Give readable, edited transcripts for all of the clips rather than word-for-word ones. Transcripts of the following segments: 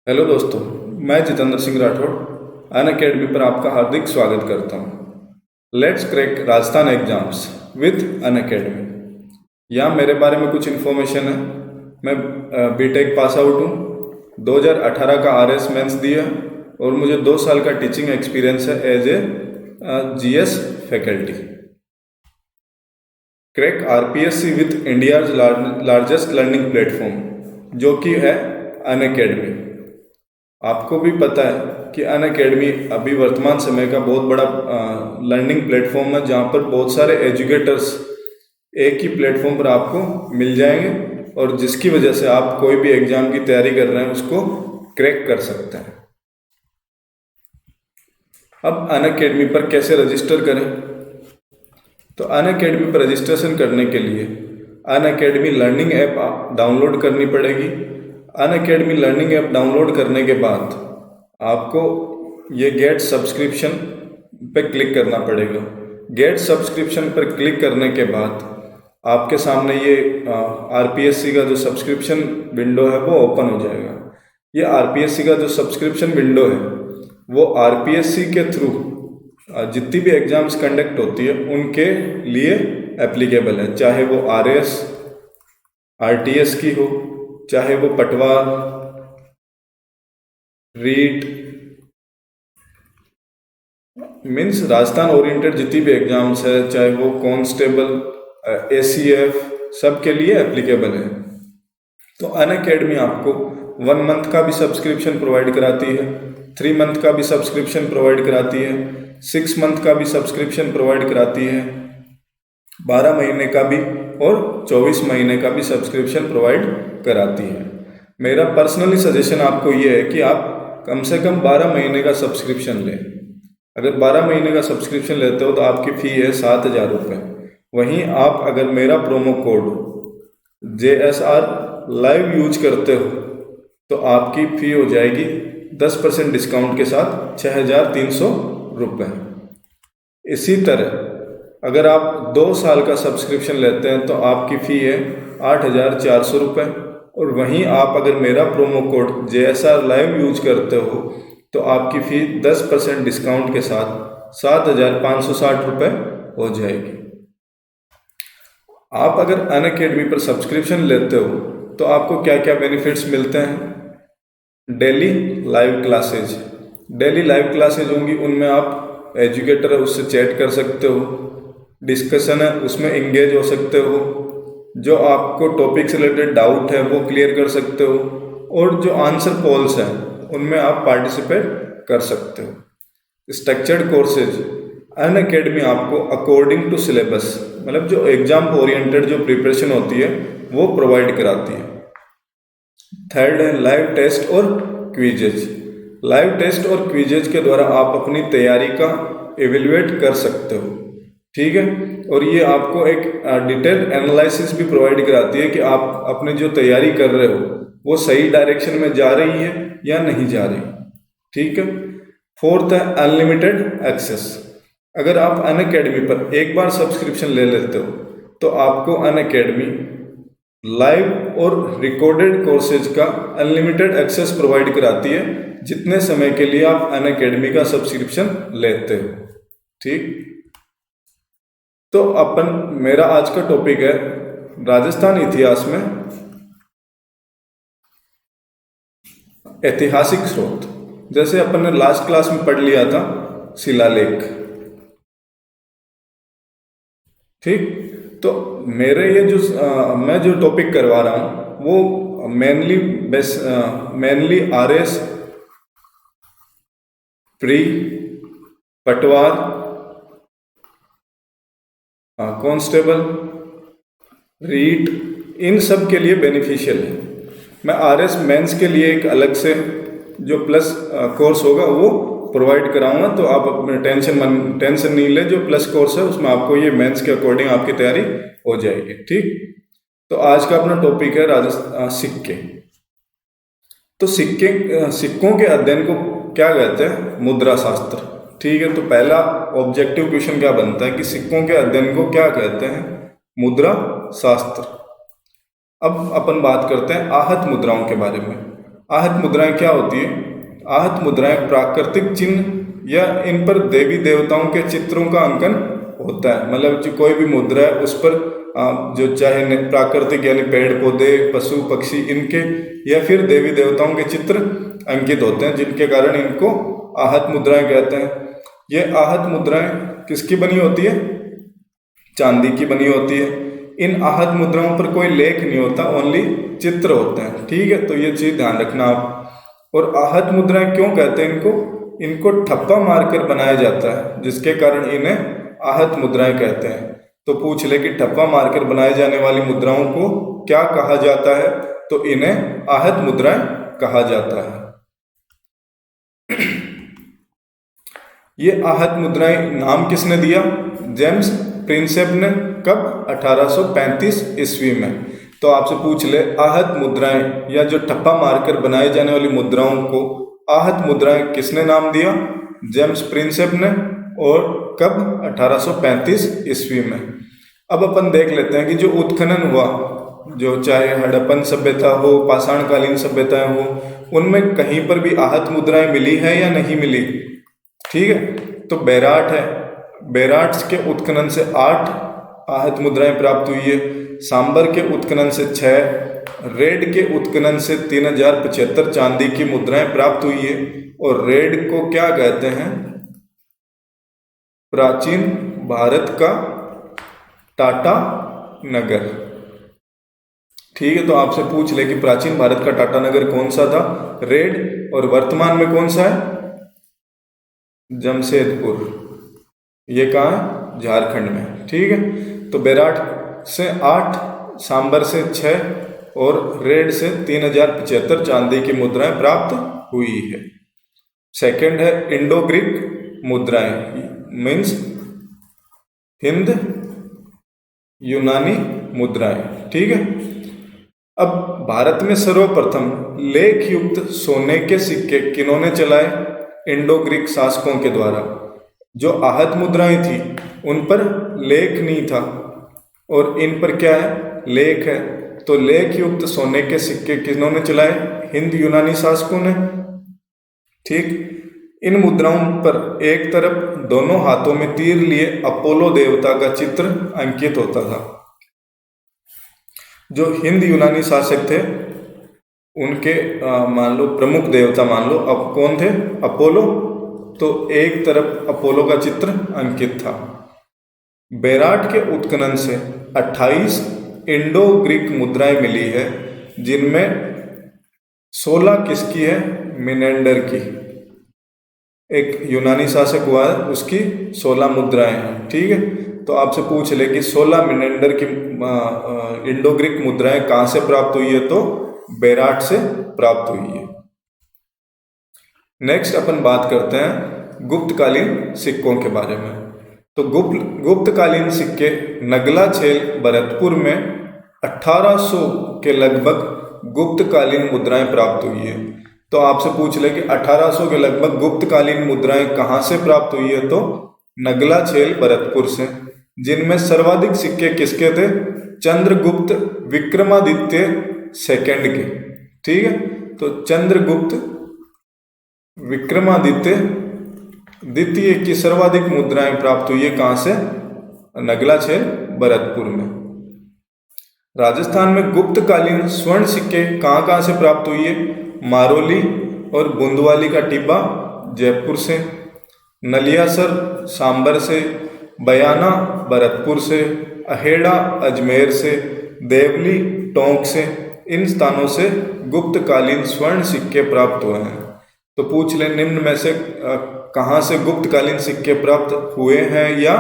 Hello दोस्तों, मैं Jitendra Singh Rathore Unacademy पर आपका हार्दिक स्वागत करता हूँ। Let's crack Rajasthan exams with Unacademy. यहाँ मेरे बारे में कुछ इन्फॉर्मेशन है। मैं बीटेक पास आउट हूँ। 2018 का आरएस मेंस दिया और मुझे 2 साल का टीचिंग एक्सपीरियंस है as a GS faculty. Crack RPSC with India's largest learning platform जो कि है अन अकेडमी। आपको भी पता है कि अन अकेडमी अभी वर्तमान समय का बहुत बड़ा लर्निंग प्लेटफॉर्म है, जहाँ पर बहुत सारे एजुकेटर्स एक ही प्लेटफॉर्म पर आपको मिल जाएंगे और जिसकी वजह से आप कोई भी एग्जाम की तैयारी कर रहे हैं उसको क्रैक कर सकते हैं। अब अन अकेडमी पर कैसे रजिस्टर करें? तो अन अकेडमी पर रजिस्ट्रेशन करने के लिए अन अकेडमी लर्निंग ऐप डाउनलोड करनी पड़ेगी। अन अकेडमी लर्निंग ऐप डाउनलोड करने के बाद आपको ये गेट सब्सक्रिप्शन पे क्लिक करना पड़ेगा। गेट सब्सक्रिप्शन पर क्लिक करने के बाद आपके सामने ये आरपीएससी का जो सब्सक्रिप्शन विंडो है वो ओपन हो जाएगा। ये आरपीएससी का जो सब्सक्रिप्शन विंडो है वो आरपीएससी के थ्रू जितनी भी एग्जाम्स कंडक्ट होती है उनके लिए एप्लीकेबल है, चाहे वो आरएस आरटीएस की हो, चाहे वो पटवार, रीट, मीन्स राजस्थान ओरिएंटेड जितनी भी एग्जाम्स है, चाहे वो कांस्टेबल, एसीएफ, सब के लिए एप्लीकेबल है। तो अन अकेडमी आपको 1 मंथ का भी सब्सक्रिप्शन प्रोवाइड कराती है, 3 मंथ का भी सब्सक्रिप्शन प्रोवाइड कराती है, 6 मंथ का भी सब्सक्रिप्शन प्रोवाइड कराती है, 12 महीने का भी और 24 महीने का भी सब्सक्रिप्शन प्रोवाइड कराती है। मेरा पर्सनली सजेशन आपको ये है कि आप कम से कम 12 महीने का सब्सक्रिप्शन लें। अगर 12 महीने का सब्सक्रिप्शन लेते हो तो आपकी फ़ी है 7,000 रुपये। वहीं आप अगर मेरा promo code JSR live use करते हो तो आपकी फ़ी हो जाएगी 10% डिस्काउंट के साथ 6,300 रुपये। इसी तरह अगर आप 2 साल का सब्सक्रिप्शन लेते हैं तो आपकी फ़ी है 8,400 रुपये। और वहीं आप अगर मेरा promo code JSR live use करते हो तो आपकी फ़ी 10% डिस्काउंट के साथ 7,560 रुपये हो जाएगी। आप अगर अन अकेडमी पर सब्सक्रिप्शन लेते हो तो आपको क्या क्या बेनिफिट्स मिलते हैं? डेली लाइव क्लासेज होंगी, उनमें आप एजुकेटर है उससे चैट कर सकते हो, डिस्कशन है उसमें इंगेज हो सकते हो, जो आपको टॉपिक से रिलेटेड डाउट है वो क्लियर कर सकते हो, और जो आंसर पोल्स हैं उनमें आप पार्टिसिपेट कर सकते हो। स्ट्रक्चर्ड कोर्सेज अन अकेडमी आपको अकॉर्डिंग टू सिलेबस, मतलब जो एग्जाम ओरिएंटेड जो प्रिपरेशन होती है वो प्रोवाइड कराती है। थर्ड है लाइव टेस्ट और क्विजेज। लाइव टेस्ट और क्विजेज के द्वारा आप अपनी तैयारी का एवेल्युएट कर सकते हो, ठीक है। और ये आपको एक डिटेल एनालिसिस भी प्रोवाइड कराती है कि आप अपनी जो तैयारी कर रहे हो वो सही डायरेक्शन में जा रही है या नहीं जा रही, ठीक है। फोर्थ है अनलिमिटेड एक्सेस। अगर आप अन अकेडमी पर एक बार सब्सक्रिप्शन ले लेते हो तो आपको अन अकेडमी लाइव और रिकॉर्डेड कोर्सेज का अनलिमिटेड एक्सेस प्रोवाइड कराती है जितने समय के लिए आप अन अकेडमी का सब्सक्रिप्शन लेते हो, ठीक। तो मेरा आज का टॉपिक है राजस्थान इतिहास में ऐतिहासिक स्रोत। जैसे अपन ने लास्ट क्लास में पढ़ लिया था शिलालेख, ठीक। तो मेरे ये मैं जो टॉपिक करवा रहा हूँ वो मेनली आरएस, प्री, पटवार, कांस्टेबल, रीट, इन सब के लिए बेनिफिशियल है। मैं आरएस मेंस के लिए एक अलग से जो प्लस कोर्स होगा वो प्रोवाइड कराऊंगा, तो आप अपने टेंशन नहीं ले। जो प्लस कोर्स है उसमें आपको ये मेंस के अकॉर्डिंग आपकी तैयारी हो जाएगी, ठीक। तो आज का अपना टॉपिक है राजस्थान सिक्के। तो सिक्कों के अध्ययन को क्या कहते हैं? मुद्रा शास्त्र, ठीक है। तो पहला ऑब्जेक्टिव क्वेश्चन क्या बनता है कि सिक्कों के अध्ययन को क्या कहते हैं? मुद्रा शास्त्र। अब अपन बात करते हैं आहत मुद्राओं के बारे में। आहत मुद्राएं क्या होती है? आहत मुद्राएं प्राकृतिक चिन्ह या इन पर देवी देवताओं के चित्रों का अंकन होता है। मतलब जो कोई भी मुद्रा है उस पर जो चाहे प्राकृतिक यानी पेड़ पौधे पशु पक्षी इनके या फिर देवी देवताओं के चित्र अंकित होते हैं, जिनके कारण इनको आहत मुद्राएं कहते हैं। ये आहत मुद्राएं किसकी बनी होती है? चांदी की बनी होती है। इन आहत मुद्राओं पर कोई लेख नहीं होता, ओनली चित्र होते हैं। ठीक है, तो ये चीज ध्यान रखना आप। और आहत मुद्राएं क्यों कहते हैं इनको? इनको ठप्पा मारकर बनाया जाता है, जिसके कारण इन्हें आहत मुद्राएं कहते हैं। तो पूछ ले कि ठप्पा मारकर बनाए जाने वाली मुद्राओं को क्या कहा जाता है? तो इन्हें आहत मुद्राएं कहा जाता है। ये आहत मुद्राएं नाम किसने दिया? जेम्स प्रिंसेप ने। कब? 1835 ईस्वी में। तो आपसे पूछ ले आहत मुद्राएं या जो ठप्पा मारकर बनाए जाने वाली मुद्राओं को आहत मुद्राएं किसने नाम दिया? जेम्स प्रिंसेप ने। और कब? 1835 ईस्वी में। अब अपन देख लेते हैं कि जो उत्खनन हुआ, जो चाहे हड़प्पन सभ्यता हो, पाषाणकालीन सभ्यताएं हो, उनमें कहीं पर भी आहत मुद्राएं मिली है या नहीं मिली? ठीक है, तो बेराट है, बेराट के उत्खनन से 8 आहत मुद्राएं प्राप्त हुई है। सांबर के उत्खनन से 6, रेड के उत्खनन से 3075 चांदी की मुद्राएं प्राप्त हुई है। और रेड को क्या कहते हैं? प्राचीन भारत का टाटा नगर। ठीक है, तो आपसे पूछ ले कि प्राचीन भारत का टाटा नगर कौन सा था? रेड। और वर्तमान में कौन सा है? जमशेदपुर। ये कहाँ है? झारखंड में। ठीक है, तो बेराट से 8, सांबर से 6 और रेड से 3075 चांदी की मुद्राएं प्राप्त हुई है। सेकंड है इंडो ग्रीक मुद्राएं, मीन्स हिंद यूनानी मुद्राएं। ठीक है, अब भारत में सर्वप्रथम लेख युक्त सोने के सिक्के किन्होंने चलाए? इंडो ग्रीक शासकों के द्वारा। जो आहत मुद्राएं थी उन पर लेख नहीं था और इन पर क्या है? लेख है। तो लेख युक्त सोने के सिक्के किन्होंने चलाए? हिंद यूनानी शासकों ने। ठीक, इन मुद्राओं पर एक तरफ दोनों हाथों में तीर लिए अपोलो देवता का चित्र अंकित होता था। जो हिंद यूनानी शासक थे उनके मान लो प्रमुख देवता मान लो, अब कौन थे? अपोलो। तो एक तरफ अपोलो का चित्र अंकित था। बेराट के उत्खनन से 28 इंडो ग्रीक मुद्राएं मिली है, जिनमें 16 किसकी है? मिनेंडर की। एक यूनानी शासक हुआ है, उसकी 16 मुद्राएं हैं। ठीक है, तो आपसे पूछ ले कि 16 मिनेंडर की इंडो ग्रीक मुद्राएं कहाँ से प्राप्त हुई है? तो बेराट से प्राप्त हुई है। नेक्स्ट अपन बात करते हैं गुप्तकालीन सिक्कों के बारे में। तो गुप्तकालीन सिक्के नगला छेल भरतपुर में 1800 के लगभग गुप्तकालीन मुद्राएं प्राप्त हुई है। तो आपसे पूछ ले कि 1800 के लगभग गुप्तकालीन मुद्राएं कहाँ से प्राप्त हुई है? तो नगला छेल भरतपुर से। जिनमें सर्वाधिक सिक्के किसके थे? चंद्रगुप्त विक्रमादित्य सेकंड के। ठीक है, तो चंद्रगुप्त विक्रमादित्य द्वितीय की सर्वाधिक मुद्राएं प्राप्त हुई है कहाँ से? नगला छेल भरतपुर में। राजस्थान में गुप्तकालीन स्वर्ण सिक्के कहाँ कहाँ से प्राप्त हुई है? मारोली और बुंदवाली का टिब्बा जयपुर से, नलियासर सांबर से, बयाना भरतपुर से, अहेड़ा अजमेर से, देवली टोंक से। इन स्थानों से गुप्तकालीन स्वर्ण सिक्के प्राप्त हुए हैं। तो पूछ ले निम्न में से कहाँ से गुप्तकालीन सिक्के प्राप्त हुए हैं या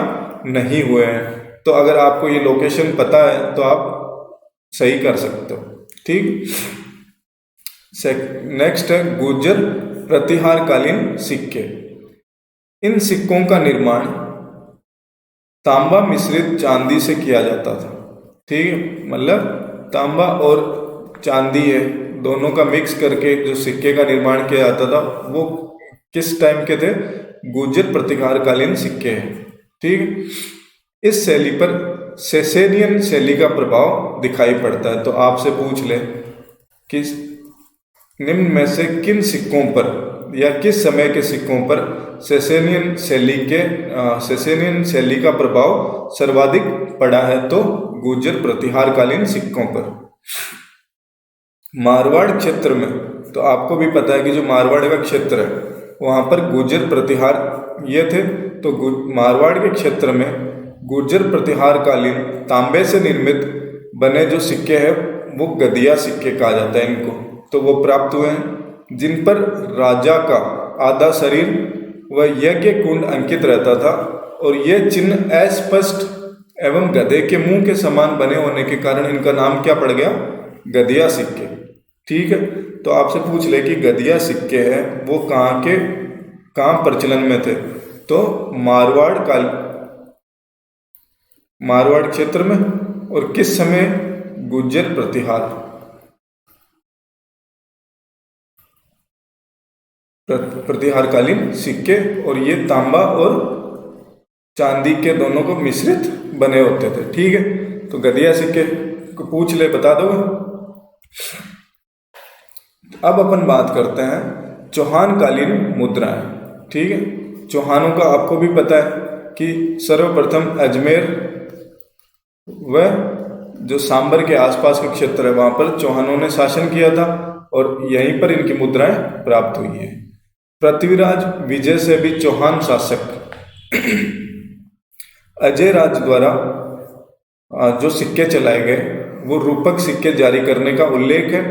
नहीं हुए हैं? तो अगर आपको ये लोकेशन पता है तो आप सही कर सकते हो। ठीक, नेक्स्ट है गुर्जर प्रतिहारकालीन सिक्के। इन सिक्कों का निर्माण तांबा मिश्रित चांदी से किया जाता था। ठीक है, मतलब तांबा और चांदी है, दोनों का मिक्स करके जो सिक्के का निर्माण किया जाता था वो किस टाइम के थे? गुर्जर प्रतिहारकालीन सिक्के हैं। ठीक, इस शैली पर सेसेनियन शैली का प्रभाव दिखाई पड़ता है। तो आपसे पूछ ले कि निम्न में से किन सिक्कों पर या किस समय के सिक्कों पर सेसेनियन शैली का प्रभाव सर्वाधिक पड़ा है? तो गुर्जर प्रतिहारकालीन सिक्कों पर। मारवाड़ क्षेत्र में तो आपको भी पता है कि जो मारवाड़ का क्षेत्र है वहाँ पर गुर्जर प्रतिहार ये थे। तो मारवाड़ के क्षेत्र में गुर्जर प्रतिहारकालीन तांबे से निर्मित बने जो सिक्के हैं वो गदिया सिक्के कहा जाता है इनको। तो वो प्राप्त हुए हैं जिन पर राजा का आधा शरीर व यज्ञ कुंड अंकित रहता था और ये चिन्ह अस्पष्ट एवं गधे के मुंह के समान बने होने के कारण इनका नाम क्या पड़ गया? गदिया सिक्के। ठीक है, तो आपसे पूछ ले कि गदिया सिक्के हैं वो कहाँ प्रचलन में थे? तो मारवाड़ क्षेत्र में। और किस समय? गुर्जर प्रतिहारकालीन सिक्के, और ये तांबा और चांदी के दोनों को मिश्रित बने होते थे। ठीक है, तो गदिया सिक्के को पूछ ले, बता दो। अब अपन बात करते हैं चौहानकालीन मुद्राएं। ठीक है, चौहानों का आपको भी पता है कि सर्वप्रथम अजमेर व जो सांबर के आसपास का क्षेत्र है वहां पर चौहानों ने शासन किया था और यहीं पर इनकी मुद्राएं प्राप्त हुई है। पृथ्वीराज विजय से भी चौहान शासक अजय राज द्वारा जो सिक्के चलाए गए वो रूपक सिक्के जारी करने का उल्लेख है।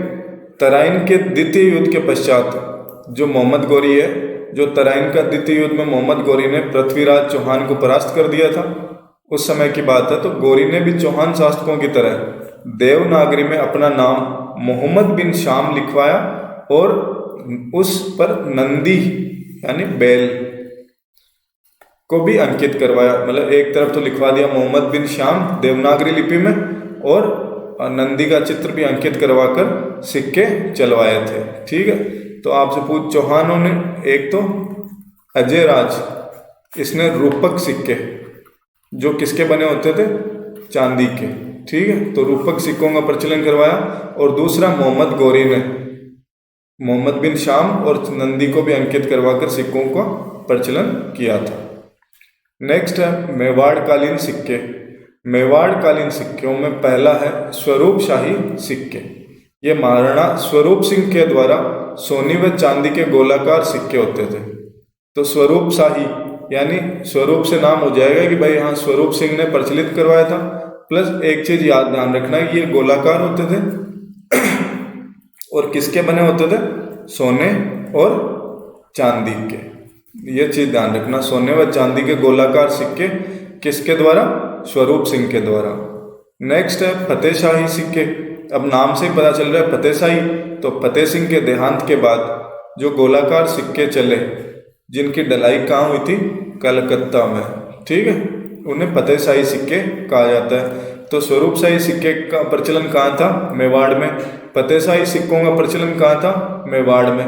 तराइन के द्वितीय युद्ध के पश्चात जो मोहम्मद गोरी है, जो तराइन का द्वितीय युद्ध में मोहम्मद गोरी ने पृथ्वीराज चौहान को परास्त कर दिया था, उस समय की बात है। तो गोरी ने भी चौहान शासकों की तरह देवनागरी में अपना नाम मोहम्मद बिन शाम लिखवाया और उस पर नंदी यानी बैल को भी अंकित करवाया। मतलब एक तरफ तो लिखवा दिया मोहम्मद बिन शाम देवनागरी लिपि में और नंदी का चित्र भी अंकित करवाकर सिक्के चलवाए थे। ठीक है, तो आपसे पूछ, चौहानों ने एक तो अजय राज इसने रूपक सिक्के जो किसके बने होते थे? चांदी के। ठीक है, तो रूपक सिक्कों का प्रचलन करवाया। और दूसरा मोहम्मद गोरी ने मोहम्मद बिन शाम और नंदी को भी अंकित करवाकर सिक्कों का प्रचलन किया था। नेक्स्ट है मेवाड़कालीन सिक्के। मेवाड़कालीन सिक्कों में पहला है स्वरूपशाही सिक्के। ये महाराणा स्वरूप सिंह के द्वारा सोने व चांदी के गोलाकार सिक्के होते थे। तो स्वरूपशाही यानी स्वरूप से नाम हो जाएगा कि भाई हाँ स्वरूप सिंह ने प्रचलित करवाया था। प्लस एक चीज याद ध्यान रखना है, ये गोलाकार होते थे और किसके बने होते थे? सोने और चांदी के। ये चीज ध्यान रखना, सोने व चांदी के गोलाकार सिक्के किसके द्वारा? स्वरूप सिंह के द्वारा। नेक्स्ट है फतेहशाही सिक्के। अब नाम से ही पता चल रहा है फतेहशाही, तो फतेह सिंह के देहांत के बाद जो गोलाकार सिक्के चले जिनकी डलाई कहाँ हुई थी? कलकत्ता में। ठीक है, उन्हें फतेहशाही सिक्के कहा जाता है। तो स्वरूपशाही सिक्के का प्रचलन कहाँ था? मेवाड़ में। फतेहशाही सिक्कों का प्रचलन कहाँ था? मेवाड़ में।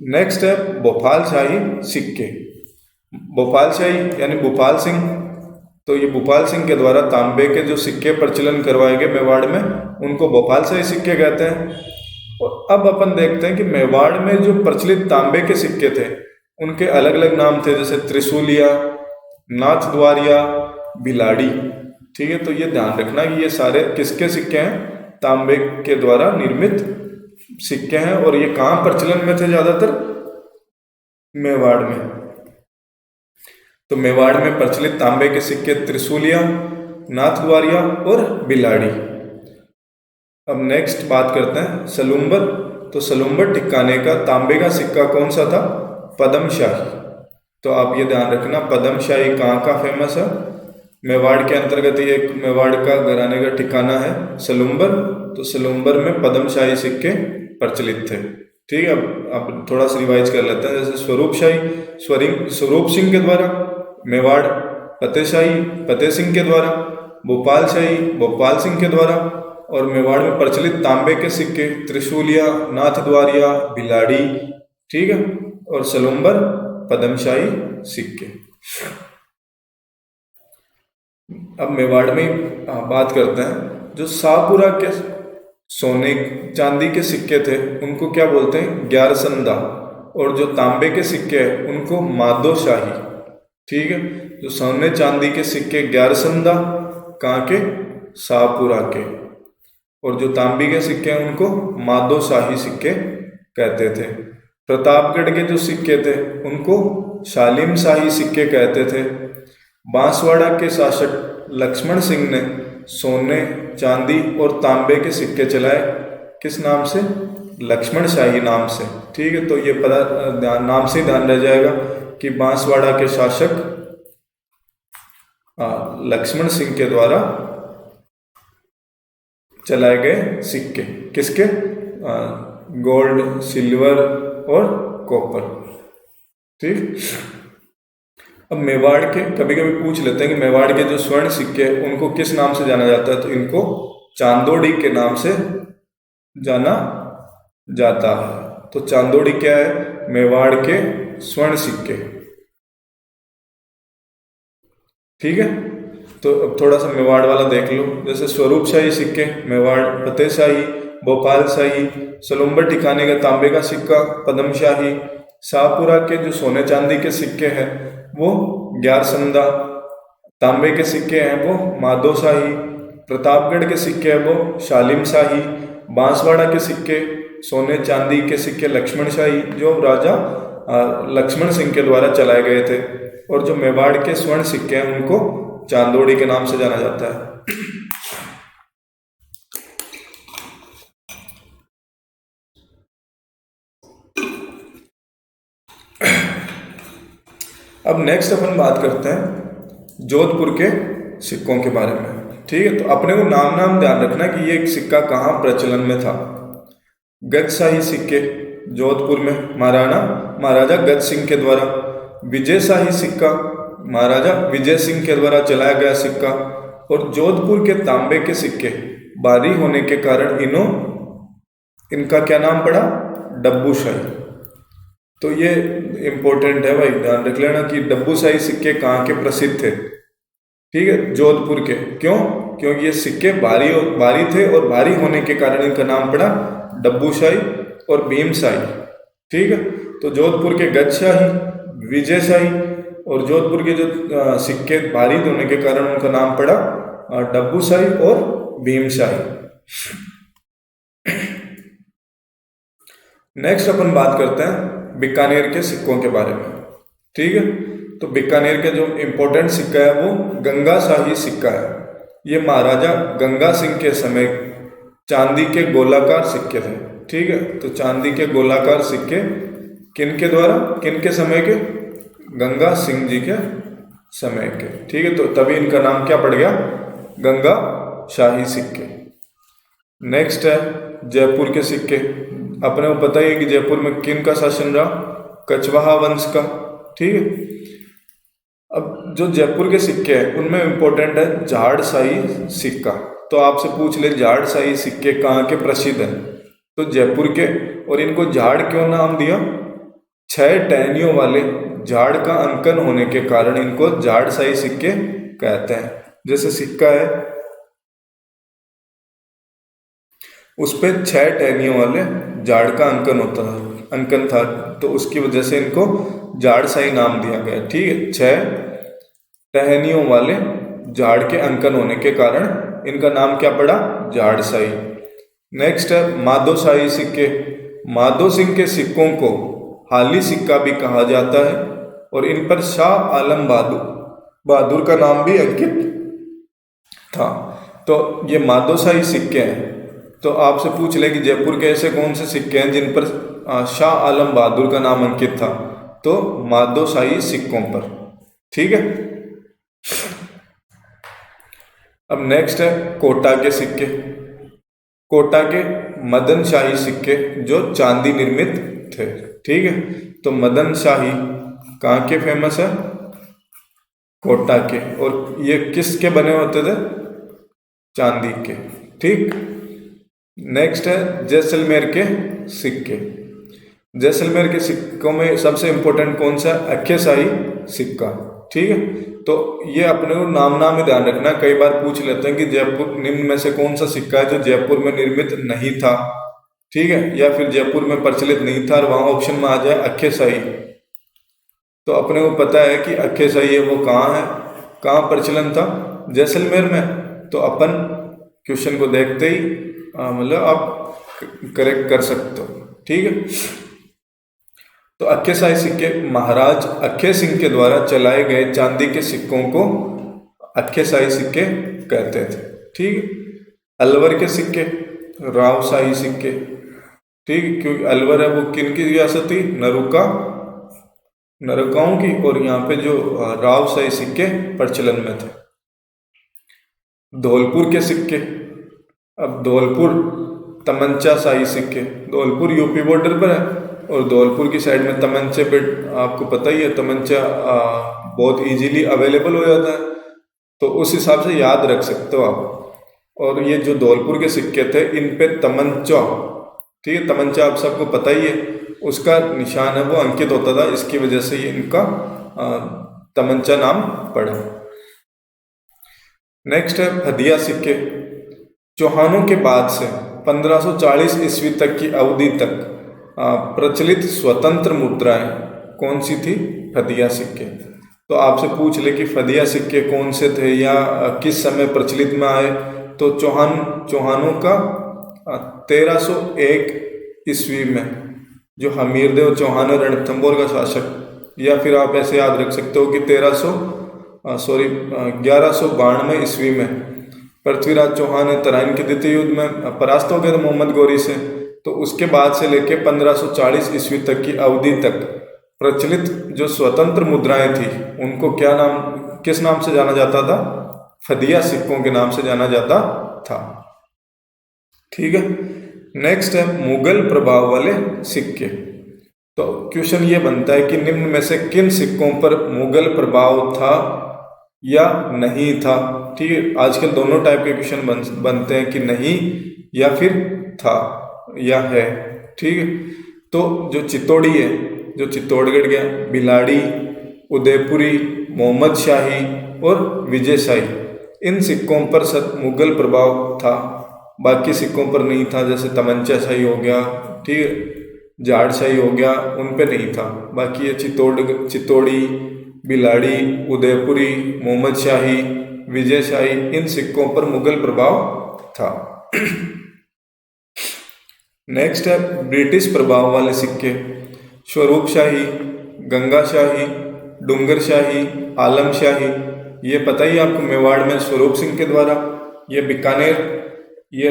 नेक्स्ट है भोपालशाही सिक्के। भोपालशाही यानी भोपाल सिंह, तो ये भोपाल सिंह के द्वारा तांबे के जो सिक्के प्रचलन करवाए गए मेवाड़ में उनको भोपालशाही सिक्के कहते हैं। और अब अपन देखते हैं कि मेवाड़ में जो प्रचलित तांबे के सिक्के थे उनके अलग अलग नाम थे, जैसे त्रिशूलिया, नाथद्वारिया, भिलाड़ी। ठीक है, तो ये ध्यान रखना कि ये सारे किसके सिक्के हैं? तांबे के द्वारा निर्मित सिक्के हैं। और ये कहाँ प्रचलन में थे? ज्यादातर मेवाड़ में। तो मेवाड़ में प्रचलित तांबे के सिक्के त्रिशूलिया, नाथद्वारिया और भिलाड़ी। अब नेक्स्ट बात करते हैं सलूम्बर। तो सलूम्बर ठिकाने का तांबे का सिक्का कौन सा था? पद्मशाही। तो आप ये ध्यान रखना, पद्मशाही कहाँ का फेमस है? मेवाड़ के अंतर्गत ये एक मेवाड़ का घराने का ठिकाना है सलूम्बर। तो सलूम्बर में पद्मशाही सिक्के प्रचलित थे। ठीक है, अब थोड़ा सा रिवाइज कर लेते हैं। जैसे स्वरूप सिंह के द्वारा, मेवाड़ फतेहशाही फतेह सिंह के द्वारा, भोपालशाही भोपाल सिंह के द्वारा, और मेवाड़ में प्रचलित तांबे के सिक्के त्रिशूलिया, नाथद्वारिया, भिलाड़ी। ठीक है, और सलूम्बर पद्मशाही सिक्के। अब मेवाड़ में बात करते हैं जो शाहपुरा के सोने चांदी के सिक्के थे उनको क्या बोलते हैं, ग्यारसंदा। और जो तांबे के सिक्के हैं उनको मादोशाही। ठीक है, जो सोने चांदी के सिक्के ग्यारसंदा कहाँ के, शाहपुरा के। और जो तांबी के सिक्के हैं उनको मादोशाही सिक्के कहते थे। प्रतापगढ़ के जो सिक्के थे उनको शालीम शाही सिक्के कहते थे। बांसवाड़ा के शासक लक्ष्मण सिंह ने सोने चांदी और तांबे के सिक्के चलाए, किस नाम से, लक्ष्मण शाही नाम से। ठीक है, तो ये पता नाम से ध्यान रह जाएगा कि बांसवाड़ा के शासक लक्ष्मण सिंह के द्वारा चलाए गए सिक्के, किसके, गोल्ड, सिल्वर और कॉपर। ठीक। अब मेवाड़ के, कभी कभी पूछ लेते हैं कि मेवाड़ के जो स्वर्ण सिक्के हैं उनको किस नाम से जाना जाता है, तो इनको चांदोड़ी के नाम से जाना जाता है। तो चांदोड़ी क्या है, मेवाड़ के स्वर्ण सिक्के। ठीक है, तो अब थोड़ा सा मेवाड़ वाला देख लो। जैसे स्वरूप शाही सिक्के मेवाड़, फतेह शाही, भोपाल शाही, सलुम्बर ठिकाने का तांबे का सिक्का पद्म शाही, शाहपुरा के जो सोने चांदी के सिक्के हैं वो ग्यारसंदा, तांबे के सिक्के हैं वो मादोशाही, प्रतापगढ़ के सिक्के हैं वो शालीम शाही, बांसवाड़ा के सिक्के सोने चांदी के सिक्के लक्ष्मण शाही जो राजा लक्ष्मण सिंह के द्वारा चलाए गए थे। और जो मेवाड़ के स्वर्ण सिक्के हैं उनको चांदोड़ी के नाम से जाना जाता है। अब नेक्स्ट अपन बात करते हैं जोधपुर के सिक्कों के बारे में। ठीक है, तो अपने को नाम ध्यान रखना कि ये सिक्का कहाँ प्रचलन में था। गजशाही सिक्के जोधपुर में महाराजा गज सिंह के द्वारा। विजयशाही सिक्का महाराजा विजय सिंह के द्वारा चलाया गया सिक्का। और जोधपुर के तांबे के सिक्के भारी होने के कारण इनका क्या नाम पड़ा, डब्बू शाही। तो ये इंपॉर्टेंट है भाई, ध्यान रख लेना कि डब्बू शाही सिक्के कहाँ के प्रसिद्ध थे। ठीक है, जोधपुर के। क्यों, क्योंकि ये सिक्के भारी थे और भारी होने के कारण इनका नाम पड़ा डब्बू शाही और भीम शाही। ठीक है, तो जोधपुर के गजशाही, विजय शाही और जोधपुर के जो सिक्के भारी होने के कारण उनका नाम पड़ा डब्बू शाही और भीम शाही। नेक्स्ट अपन बात करते हैं बीकानेर के सिक्कों के बारे में। ठीक है, तो बीकानेर का जो इम्पोर्टेंट सिक्का है वो गंगा शाही सिक्का है। ये महाराजा गंगा सिंह के समय चांदी के गोलाकार सिक्के थे। ठीक है, तो चांदी के गोलाकार सिक्के किन के द्वारा, किन के समय के, गंगा सिंह जी के समय के। ठीक है, तो तभी इनका नाम क्या पड़ गया, गंगा शाही सिक्के। नेक्स्ट है जयपुर के सिक्के। अपने को पता ही है कि जयपुर में किन का शासन रहा, कछवाहा वंश का। ठीक है, अब जो जयपुर के सिक्के हैं उनमें इंपॉर्टेंट है झाड़शाही सिक्का। तो आपसे पूछ ले झाड़शाही सिक्के कहाँ के प्रसिद्ध हैं, तो जयपुर के। और इनको झाड़ क्यों नाम दिया, 6 टहनियों वाले झाड़ का अंकन होने के कारण इनको झाड़शाही सिक्के कहते हैं। जैसे सिक्का है उस पे 6 टहनियों वाले झाड़ का अंकन था, तो उसकी वजह से इनको झाड़शाही नाम दिया गया। ठीक है, 6 टहनियों वाले झाड़ के अंकन होने के कारण इनका नाम क्या पड़ा, झाड़शाही। नेक्स्ट है माधोशाही सिक्के। माधो सिंह के सिक्कों को हाली सिक्का भी कहा जाता है और इन पर शाह आलम बहादुर का नाम भी अंकित था। तो ये माधोशाही सिक्के हैं। तो आपसे पूछ ले कि जयपुर के ऐसे कौन से सिक्के हैं जिन पर शाह आलम बहादुर का नाम अंकित था, तो माधोशाही सिक्कों पर। ठीक है, अब नेक्स्ट है कोटा के सिक्के। कोटा के मदन शाही सिक्के जो चांदी निर्मित थे। ठीक है, तो मदन शाही कहाँ के फेमस है, कोटा के। और ये किसके बने होते थे, चांदी के। ठीक, नेक्स्ट है जैसलमेर के सिक्के। जैसलमेर के सिक्कों में सबसे इम्पोर्टेंट कौन सा? अक्केशाही सिक्का। ठीक है, तो ये अपने को नामना में ध्यान रखना। कई बार पूछ लेते हैं कि जयपुर निम्न में से कौन सा सिक्का है जो जयपुर में निर्मित नहीं था, ठीक है, या फिर जयपुर में प्रचलित नहीं था, और वहां ऑप्शन में आ जाए अक्केशाही। तो अपने को पता है कि अक्केशाही है वो कहाँ है, कहाँ प्रचलन था? जैसलमेर में। तो अपन क्वेश्चन को देखते ही मतलब आप करेक्ट कर सकते हो। ठीक है, तो अक्केशाही सिक्के महाराज अक्के सिंह के द्वारा चलाए गए चांदी के सिक्कों को अक्केशाही सिक्के कहते थे। ठीक है, अलवर के सिक्के रावशाही सिक्के। ठीक है, क्योंकि अलवर है वो किन की रियासत थी? नरकाओं की, और यहाँ पे जो रावशाही सिक्के प्रचलन में थे। धौलपुर के सिक्के, अब धौलपुर तमंचा शाही सिक्के, धौलपुर यूपी बॉर्डर पर है और धौलपुर की साइड में तमंचे पे आपको पता ही है तमंचा बहुत इजीली अवेलेबल हो जाता है, तो उस हिसाब से याद रख सकते हो आप। और ये जो धौलपुर के सिक्के थे इन पे तमंचा, ठीक है, तमंचा आप सबको पता ही है, उसका निशान है वो अंकित होता था, इसकी वजह से ये इनका तमंचा नाम पड़ा। नेक्स्ट है फदिया सिक्के। चौहानों के बाद से 1540 ईस्वी तक की अवधि तक प्रचलित स्वतंत्र मुद्राएं कौन सी थी? फदिया सिक्के। तो आपसे पूछ ले कि फदिया सिक्के कौन से थे या किस समय प्रचलित में आए, तो चौहानों का 1301 ईस्वी में जो हमीरदेव चौहान रणथंभौर का शासक, या फिर आप ऐसे याद रख सकते हो कि 1192 ईस्वी में पृथ्वीराज चौहान तराइन के द्वितीय युद्ध में परास्त हो गए थे मोहम्मद गौरी से। तो उसके बाद से लेके 1540 ईस्वी तक की अवधि तक प्रचलित जो स्वतंत्र मुद्राएं थी उनको क्या नाम, किस नाम से जाना जाता था? फदिया सिक्कों के नाम से जाना जाता था। ठीक है, नेक्स्ट है मुगल प्रभाव वाले सिक्के। तो क्वेश्चन ये बनता है कि निम्न में से किन सिक्कों पर मुगल प्रभाव था या नहीं था? ठीक है, आजकल दोनों टाइप के क्वेश्चन बनते हैं कि नहीं या फिर था या है। ठीक है, तो जो चित्तौड़ी है, जो चित्तौड़गढ़ गया, भिलाड़ी, उदयपुरी, मोहम्मद शाही और विजय शाही, इन सिक्कों पर मुगल प्रभाव था, बाकी सिक्कों पर नहीं था। जैसे तमंचा शाही हो गया, ठीक है, जाट शाही हो गया, उन पे नहीं था। बाकी ये चित्तौड़ी, भिलाड़ी, उदयपुरी, मोहम्मद शाही, विजय शाही, इन सिक्कों पर मुगल प्रभाव था। नेक्स्ट है ब्रिटिश प्रभाव वाले सिक्के। स्वरूप शाही, गंगा शाही, डूंगर शाही, आलम शाही। ये पता ही आपको मेवाड़ में स्वरूप सिंह के द्वारा, ये बीकानेर, ये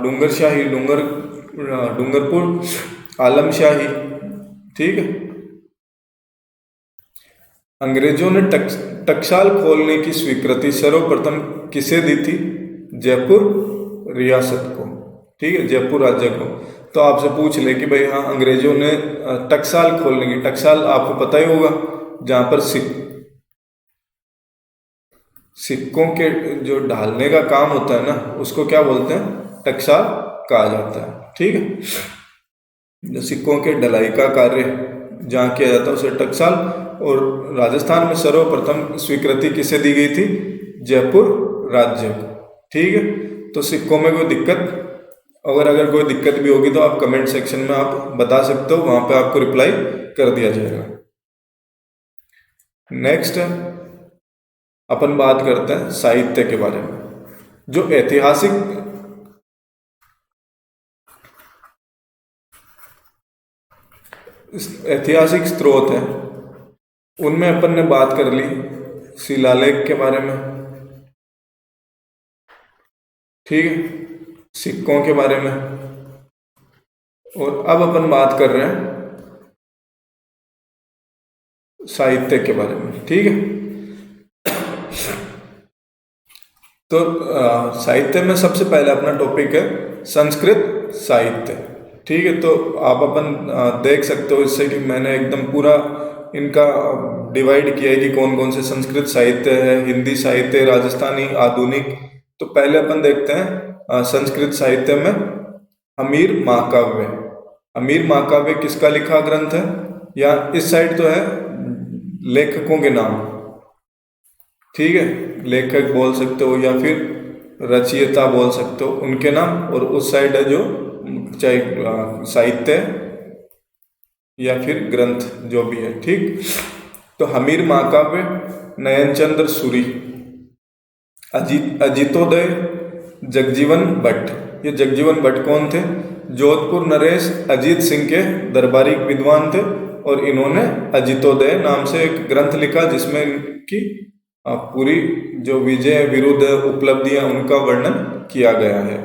डूंगर शाही, डूंगरपुर, आलम शाही। ठीक है, अंग्रेजों ने टकसाल खोलने की स्वीकृति सर्वप्रथम किसे दी थी? जयपुर रियासत को। ठीक है, जयपुर राज्य को। तो आपसे पूछ ले कि भाई हाँ अंग्रेजों ने टकसाल खोलने की, टकसाल आपको पता ही होगा, जहां पर सिक्कों के जो ढालने का काम होता है ना, उसको क्या बोलते हैं? टकसाल कहा जाता है। ठीक है, जो सिक्कों के ढलाई का कार्य जहाँ किया जाता है उसे टकसाल। और राजस्थान में सर्वप्रथम स्वीकृति किसे दी गई थी? जयपुर राज्य को। ठीक है, तो सिक्कों में कोई दिक्कत, अगर कोई दिक्कत भी होगी तो आप कमेंट सेक्शन में आप बता सकते हो, वहां पे आपको रिप्लाई कर दिया जाएगा। नेक्स्ट अपन बात करते हैं साहित्य के बारे में। जो ऐतिहासिक स्रोत हैं उनमें अपन ने बात कर ली शिलालेख के बारे में, ठीक है, सिक्कों के बारे में, और अब अपन बात कर रहे हैं साहित्य के बारे में। ठीक है, तो साहित्य में सबसे पहले अपना टॉपिक है संस्कृत साहित्य। ठीक है, तो आप अपन देख सकते हो इससे कि मैंने एकदम पूरा इनका डिवाइड किया है कि कौन कौन से संस्कृत साहित्य है, हिंदी साहित्य, राजस्थानी, आधुनिक। तो पहले अपन देखते हैं संस्कृत साहित्य में अमीर महाकाव्य। अमीर महाकाव्य किसका लिखा ग्रंथ है, या इस साइड तो है लेखकों के नाम, ठीक है, लेखक बोल सकते हो या फिर रचयिता बोल सकते हो उनके नाम, और उस साइड है जो चाहे साहित्य या फिर ग्रंथ जो भी है, ठीक। तो हमीर महाकाव्य नयनचंद्र सूरी, अजितोदय जगजीवन भट्ट। ये जगजीवन भट्ट कौन थे? जोधपुर नरेश अजीत सिंह के दरबारी विद्वान थे, और इन्होंने अजितोदय नाम से एक ग्रंथ लिखा जिसमें कि पूरी जो विजय विरुद्ध उपलब्धियां उनका वर्णन किया गया है।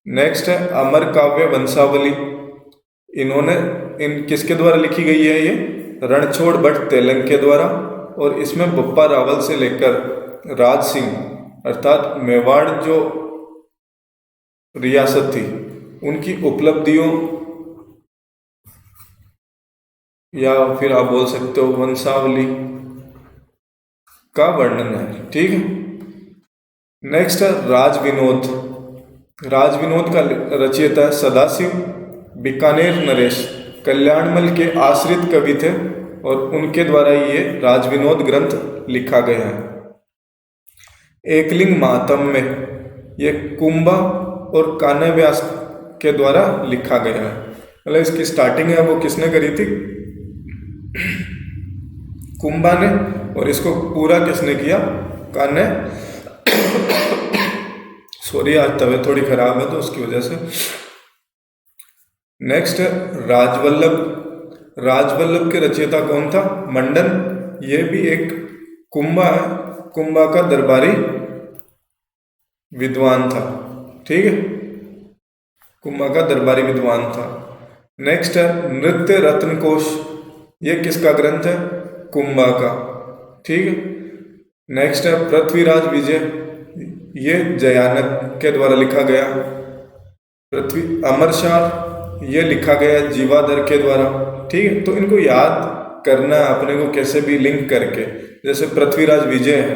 नेक्स्ट है अमर काव्य वंशावली। इन्होंने इन किसके द्वारा लिखी गई है? ये रणछोड़ भट्ट तेलंग के द्वारा, और इसमें बप्पा रावल से लेकर राज सिंह अर्थात मेवाड़ जो रियासत थी उनकी उपलब्धियों या फिर आप बोल सकते हो वंशावली का वर्णन है, ठीक है। नेक्स्ट है राज विनोद। राज विनोद का रचयिता है सदाशिव बीकानेर नरेश, कल्याणमल के आश्रित कवि थे, और उनके द्वारा ये राज विनोद ग्रंथ लिखा गया है। एकलिंग महात्म्य ये कुंभा और कान्य व्यास के द्वारा लिखा गया है। मतलब इसकी स्टार्टिंग है वो किसने करी थी? कुंभा ने, और इसको पूरा किसने किया? कान्य। सॉरी आज तबीयत थोड़ी खराब है तो उसकी वजह से। नेक्स्ट है राजवल्लभ। राजवल्लभ के रचयिता कौन था? मंडन। ये भी एक कुंभा है, कुंभा का दरबारी विद्वान था, ठीक है, कुंभा का दरबारी विद्वान था। नेक्स्ट है नृत्य रत्न कोश। ये किसका ग्रंथ है? कुंभा का, ठीक है। नेक्स्ट है पृथ्वीराज विजय। ये जयानक के द्वारा लिखा गया। पृथ्वी अमरशार ये लिखा गया जीवाधर के द्वारा, ठीक है। तो इनको याद करना है अपने को कैसे भी लिंक करके, जैसे पृथ्वीराज विजय है,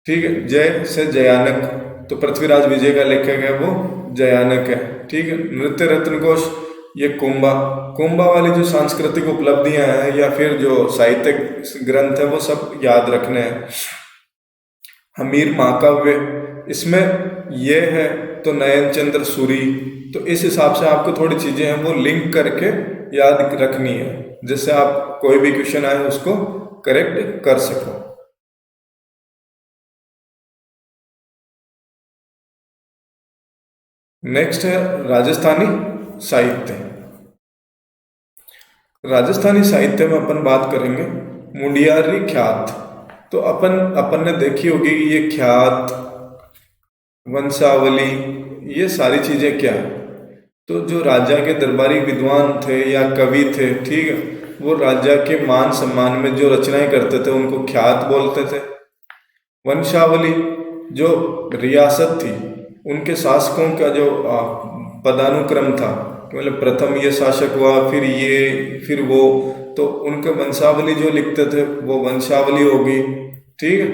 ठीक है, जय से जयानक, तो पृथ्वीराज विजय का लेखक है वो जयानक है, ठीक है। नृत्य रत्न कोश ये कुंभा, कुंभा वाली जो सांस्कृतिक उपलब्धियां हैं या फिर जो साहित्यिक ग्रंथ है वो सब याद रखने हैं। हमीर महाकाव्य इसमें ये है तो नयनचंद्र सूरी, तो इस हिसाब से आपको थोड़ी चीजें हैं वो लिंक करके याद रखनी है, जिससे आप कोई भी क्वेश्चन आए उसको करेक्ट कर सको। नेक्स्ट है राजस्थानी साहित्य। राजस्थानी साहित्य में अपन बात करेंगे मुंडियारी ख्यात। तो अपन ने देखी होगी कि ये ख्यात, वंशावली, ये सारी चीजें क्या है? तो जो राजा के दरबारी विद्वान थे या कवि थे, ठीक है, वो राजा के मान सम्मान में जो रचनाएं करते थे उनको ख्यात बोलते थे। वंशावली जो रियासत थी उनके शासकों का जो पदानुक्रम था, मतलब प्रथम ये शासक हुआ, फिर ये, फिर वो, तो उनके वंशावली जो लिखते थे वो वंशावली होगी, ठीक है।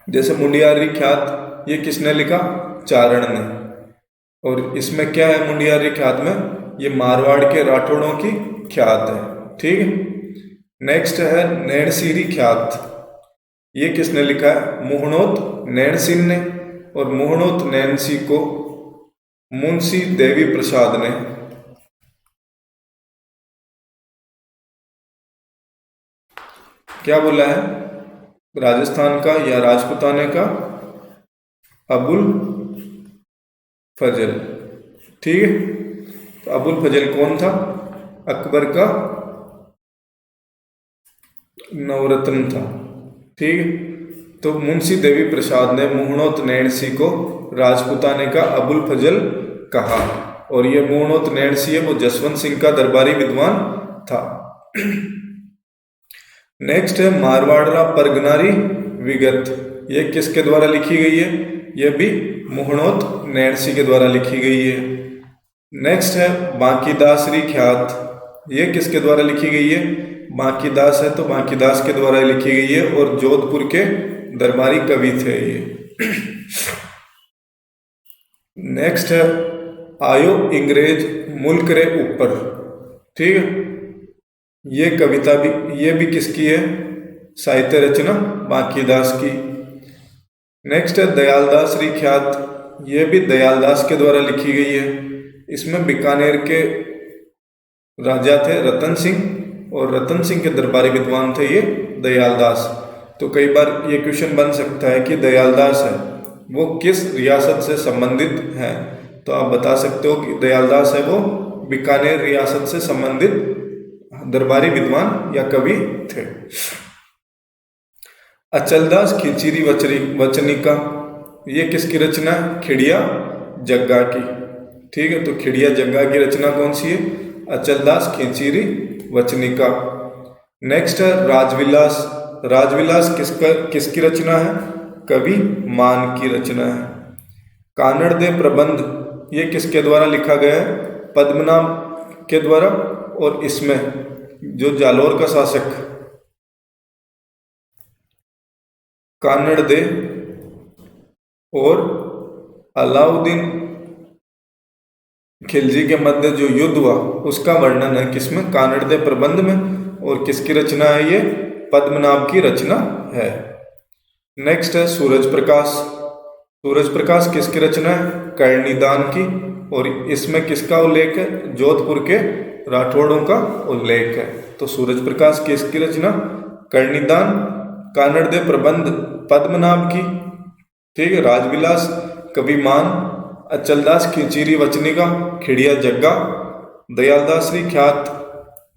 जैसे मुंडियारी ख्यात ये किसने लिखा? चारण ने। और इसमें क्या है मुंडियारी ख्यात में? ये मारवाड़ के राठौड़ों की ख्यात है, ठीक है। नेक्स्ट है नैणसीरी ख्यात। ये किसने लिखा है? मुहणोत नैणसिंह ने, और मुहणोत नैणसी को मुंशी देवी प्रसाद ने। क्या बोला है? राजस्थान का या राजपुताने का अबुल फजल, ठीक है। तो अबुल फजल कौन था? अकबर का नवरत्न था, ठीक है। तो मुंशी देवी प्रसाद ने मुहणोत नैणसी को राजपुताने का अबुल फजल कहा, और ये मुहणोत नैणसी है वो जसवंत सिंह का दरबारी विद्वान था। नेक्स्ट है मारवाड़ा परगनारी विगत। ये किसके द्वारा लिखी गई है? ये भी मुहणोत नैणसी के द्वारा लिखी गई है। नेक्स्ट है बांकीदासरी ख्यात। ये किसके द्वारा लिखी गई है? बांकीदास है तो बांकीदास के द्वारा लिखी गई है, और जोधपुर के दरबारी कवि थे ये। नेक्स्ट है आयो इंग्रेज मुल्क रे ऊपर। ठीक है, ये कविता भी, ये भी किसकी है? साहित्य रचना बांकीदास की। नेक्स्ट है दयालदास री ख्यात, ये भी दयालदास के द्वारा लिखी गई है। इसमें बीकानेर के राजा थे रतन सिंह, और रतन सिंह के दरबारी विद्वान थे ये दयालदास। तो कई बार ये क्वेश्चन बन सकता है कि दयालदास है वो किस रियासत से संबंधित है, तो आप बता सकते हो कि दयालदास है वो बीकानेर रियासत से संबंधित दरबारी विद्वान या कवि थे। अचलदास खिचीरी वचनिका, ये किसकी रचना है? खिड़िया जग्गा की। ठीक है, तो खिड़िया जग्गा की रचना कौन सी है? अचलदास खिचीरी वचनिका। नेक्स्ट है राजविलास। राजविलास किसकी रचना है? कवि मान की रचना है। कानड़ दे प्रबंध, ये किसके द्वारा लिखा गया है? पद्मनाभ के द्वारा। और इसमें जो जालोर का शासक कानड़ दे और अलाउद्दीन खिलजी के मध्य जो युद्ध हुआ उसका वर्णन है किसमें? कानड़ दे प्रबंध में। और किसकी रचना है ये? पद्मनाभ की रचना है। नेक्स्ट है सूरज प्रकाश। सूरज प्रकाश किसकी रचना है? कर्णिदान की। और इसमें किसका उल्लेख है? जोधपुर के राठौड़ों का उल्लेख है। तो सूरज प्रकाश किसकी रचना? कर्णिदान, कानड़ दे प्रबंध पद्मनाभ की। ठीक है, राजविलास कविमान, अचलदास खिचीरी वचनिका, खिड़िया जग्गा, दयालदास री ख्यात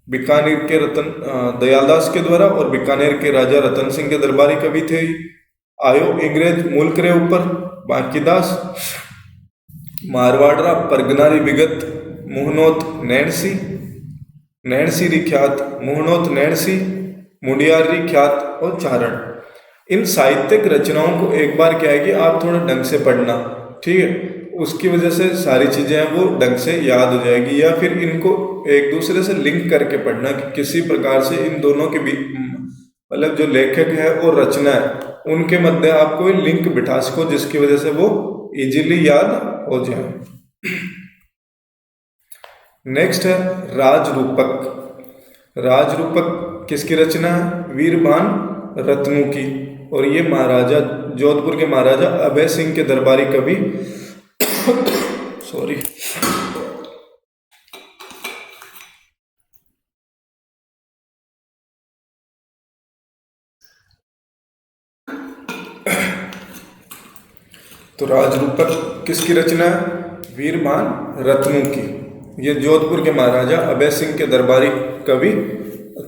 बीकानेर के दयालदास के द्वारा और बीकानेर के राजा रतन सिंह के दरबारी कवि थे। आयो इंग्रेज मुल्क रे ऊपर बांकीदास, मारवाड़रा परगना री विगत मुहनोत नैणसी, नैणसी री ख्यात मुहनोत नैणसी, मुंडियार री ख्यात और चारण। इन साहित्यिक रचनाओं को एक बार क्या है कि आप थोड़ा ढंग से पढ़ना। ठीक है, उसकी वजह से सारी चीज़ें हैं वो ढंग से याद हो जाएगी, या फिर इनको एक दूसरे से लिंक करके पढ़ना कि किसी प्रकार से इन दोनों के बीच मतलब जो लेखक है और रचना है उनके मध्य आप कोई लिंक बिठा सको जिसकी वजह से वो इजीली याद हो जाए। नेक्स्ट है राजरूपक। राजरूपक किसकी रचना है? वीरभान रत्नू की। और ये महाराजा जोधपुर के महाराजा अभय सिंह के दरबारी कवि सॉरी तो राजरूपक किसकी रचना है? वीरभान रत्नू की। ये जोधपुर के महाराजा अभय सिंह के दरबारी कवि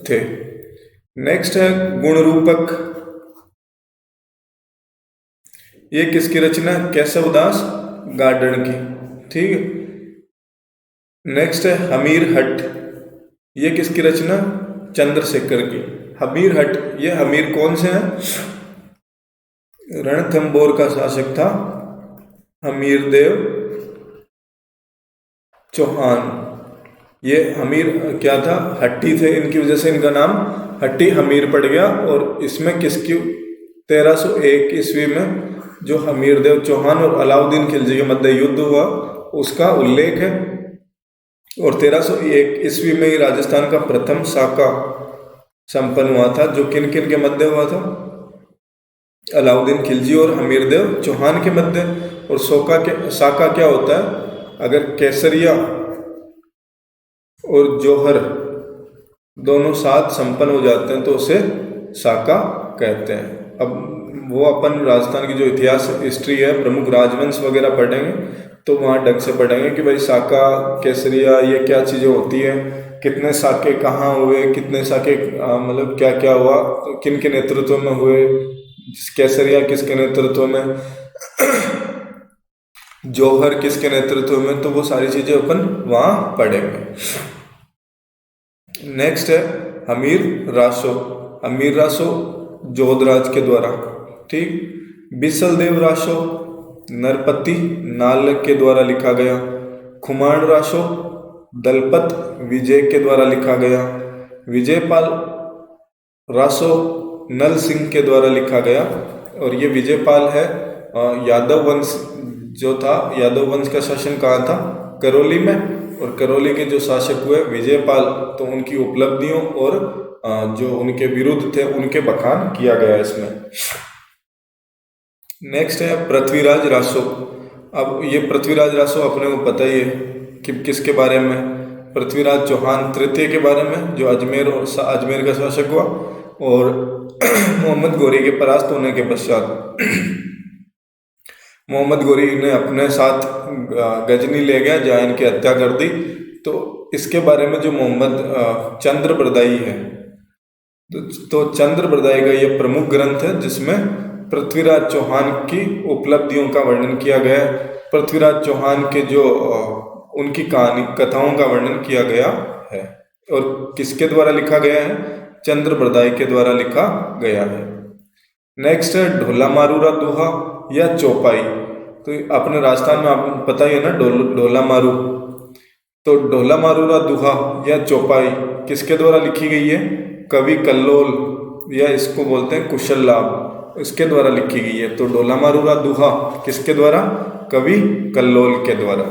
थे। नेक्स्ट है गुणरूपक। ये किसकी रचना है? केशवदास गार्डन की। ठीक है, नेक्स्ट है हमीर हट। ये किसकी रचना? चंद्रशेखर की। हमीर हट, ये हमीर कौन से हैं? रणथंबोर का शासक था हमीर देव चौहान। ये हमीर क्या था? हट्टी थे, इनकी वजह से इनका नाम हट्टी हमीर पड़ गया। और इसमें किसकी 1301 ईस्वी में जो हमीर देव चौहान और अलाउद्दीन खिलजी के मध्य युद्ध हुआ उसका उल्लेख है। और 1301 ईस्वी में ही राजस्थान का प्रथम साका संपन्न हुआ था, जो किन किन के मध्य हुआ था? अलाउद्दीन खिलजी और हमीर देव चौहान के मध्य। और साका क्या होता है? अगर केसरिया और जौहर दोनों साथ संपन्न हो जाते हैं तो उसे साका कहते हैं। अब वो अपन राजस्थान की जो इतिहास हिस्ट्री है, प्रमुख राजवंश वगैरह पढ़ेंगे तो वहाँ ढंग से पढ़ेंगे कि भाई साका केसरिया ये क्या चीज़ें होती हैं, कितने साके कहाँ हुए, कितने साके मतलब क्या क्या हुआ, किन के नेतृत्व में हुए, केसरिया किसके नेतृत्व में, जौहर किसके नेतृत्व में, तो वो सारी चीजें अपन वहां पढ़ेंगे। नेक्स्ट है हमीर रासो। हमीर रासो जोधराज के द्वारा। ठीक, बिसल देव रासो नरपति नाल के द्वारा लिखा गया। खुमान रासो दलपत विजय के द्वारा लिखा गया। विजयपाल रासो नल सिंह के द्वारा लिखा गया। और ये विजयपाल है यादव वंश जो था, यादव वंश का शासन कहाँ था? करौली में, और करौली के जो शासक हुए विजयपाल, तो उनकी उपलब्धियों और जो उनके विरुद्ध थे उनके बखान किया गया इसमें। नेक्स्ट है पृथ्वीराज रासो। अब ये पृथ्वीराज रासो अपने को पता ही है कि किसके बारे में, पृथ्वीराज चौहान तृतीय के बारे में, जो अजमेर का शासक हुआ, और मोहम्मद गोरी के परास्त होने के पश्चात मोहम्मद गोरी ने अपने साथ गजनी ले गया, जहाँ इनकी हत्या कर दी। तो इसके बारे में जो मोहम्मद चंद्र बरदाई है, तो चंद्र बरदाई का ये प्रमुख ग्रंथ है जिसमें पृथ्वीराज चौहान की उपलब्धियों का वर्णन किया गया है। पृथ्वीराज चौहान के जो उनकी कहानी कथाओं का वर्णन किया गया है, और किसके द्वारा लिखा गया है, चंद्र बरदाई के द्वारा लिखा गया है। नेक्स्ट है ढोला मारूरा दोहा या चौपाई। तो अपने राजस्थान में आपको पता ही है ना ढोला मारू। तो ढोला मारूरा दोहा या चौपाई किसके द्वारा लिखी गई है, कवि कल्लोल या इसको बोलते हैं कुशल लाभ, इसके द्वारा लिखी गई है। तो ढोला मारूरा दोहा किसके द्वारा, कवि कल्लोल के द्वारा।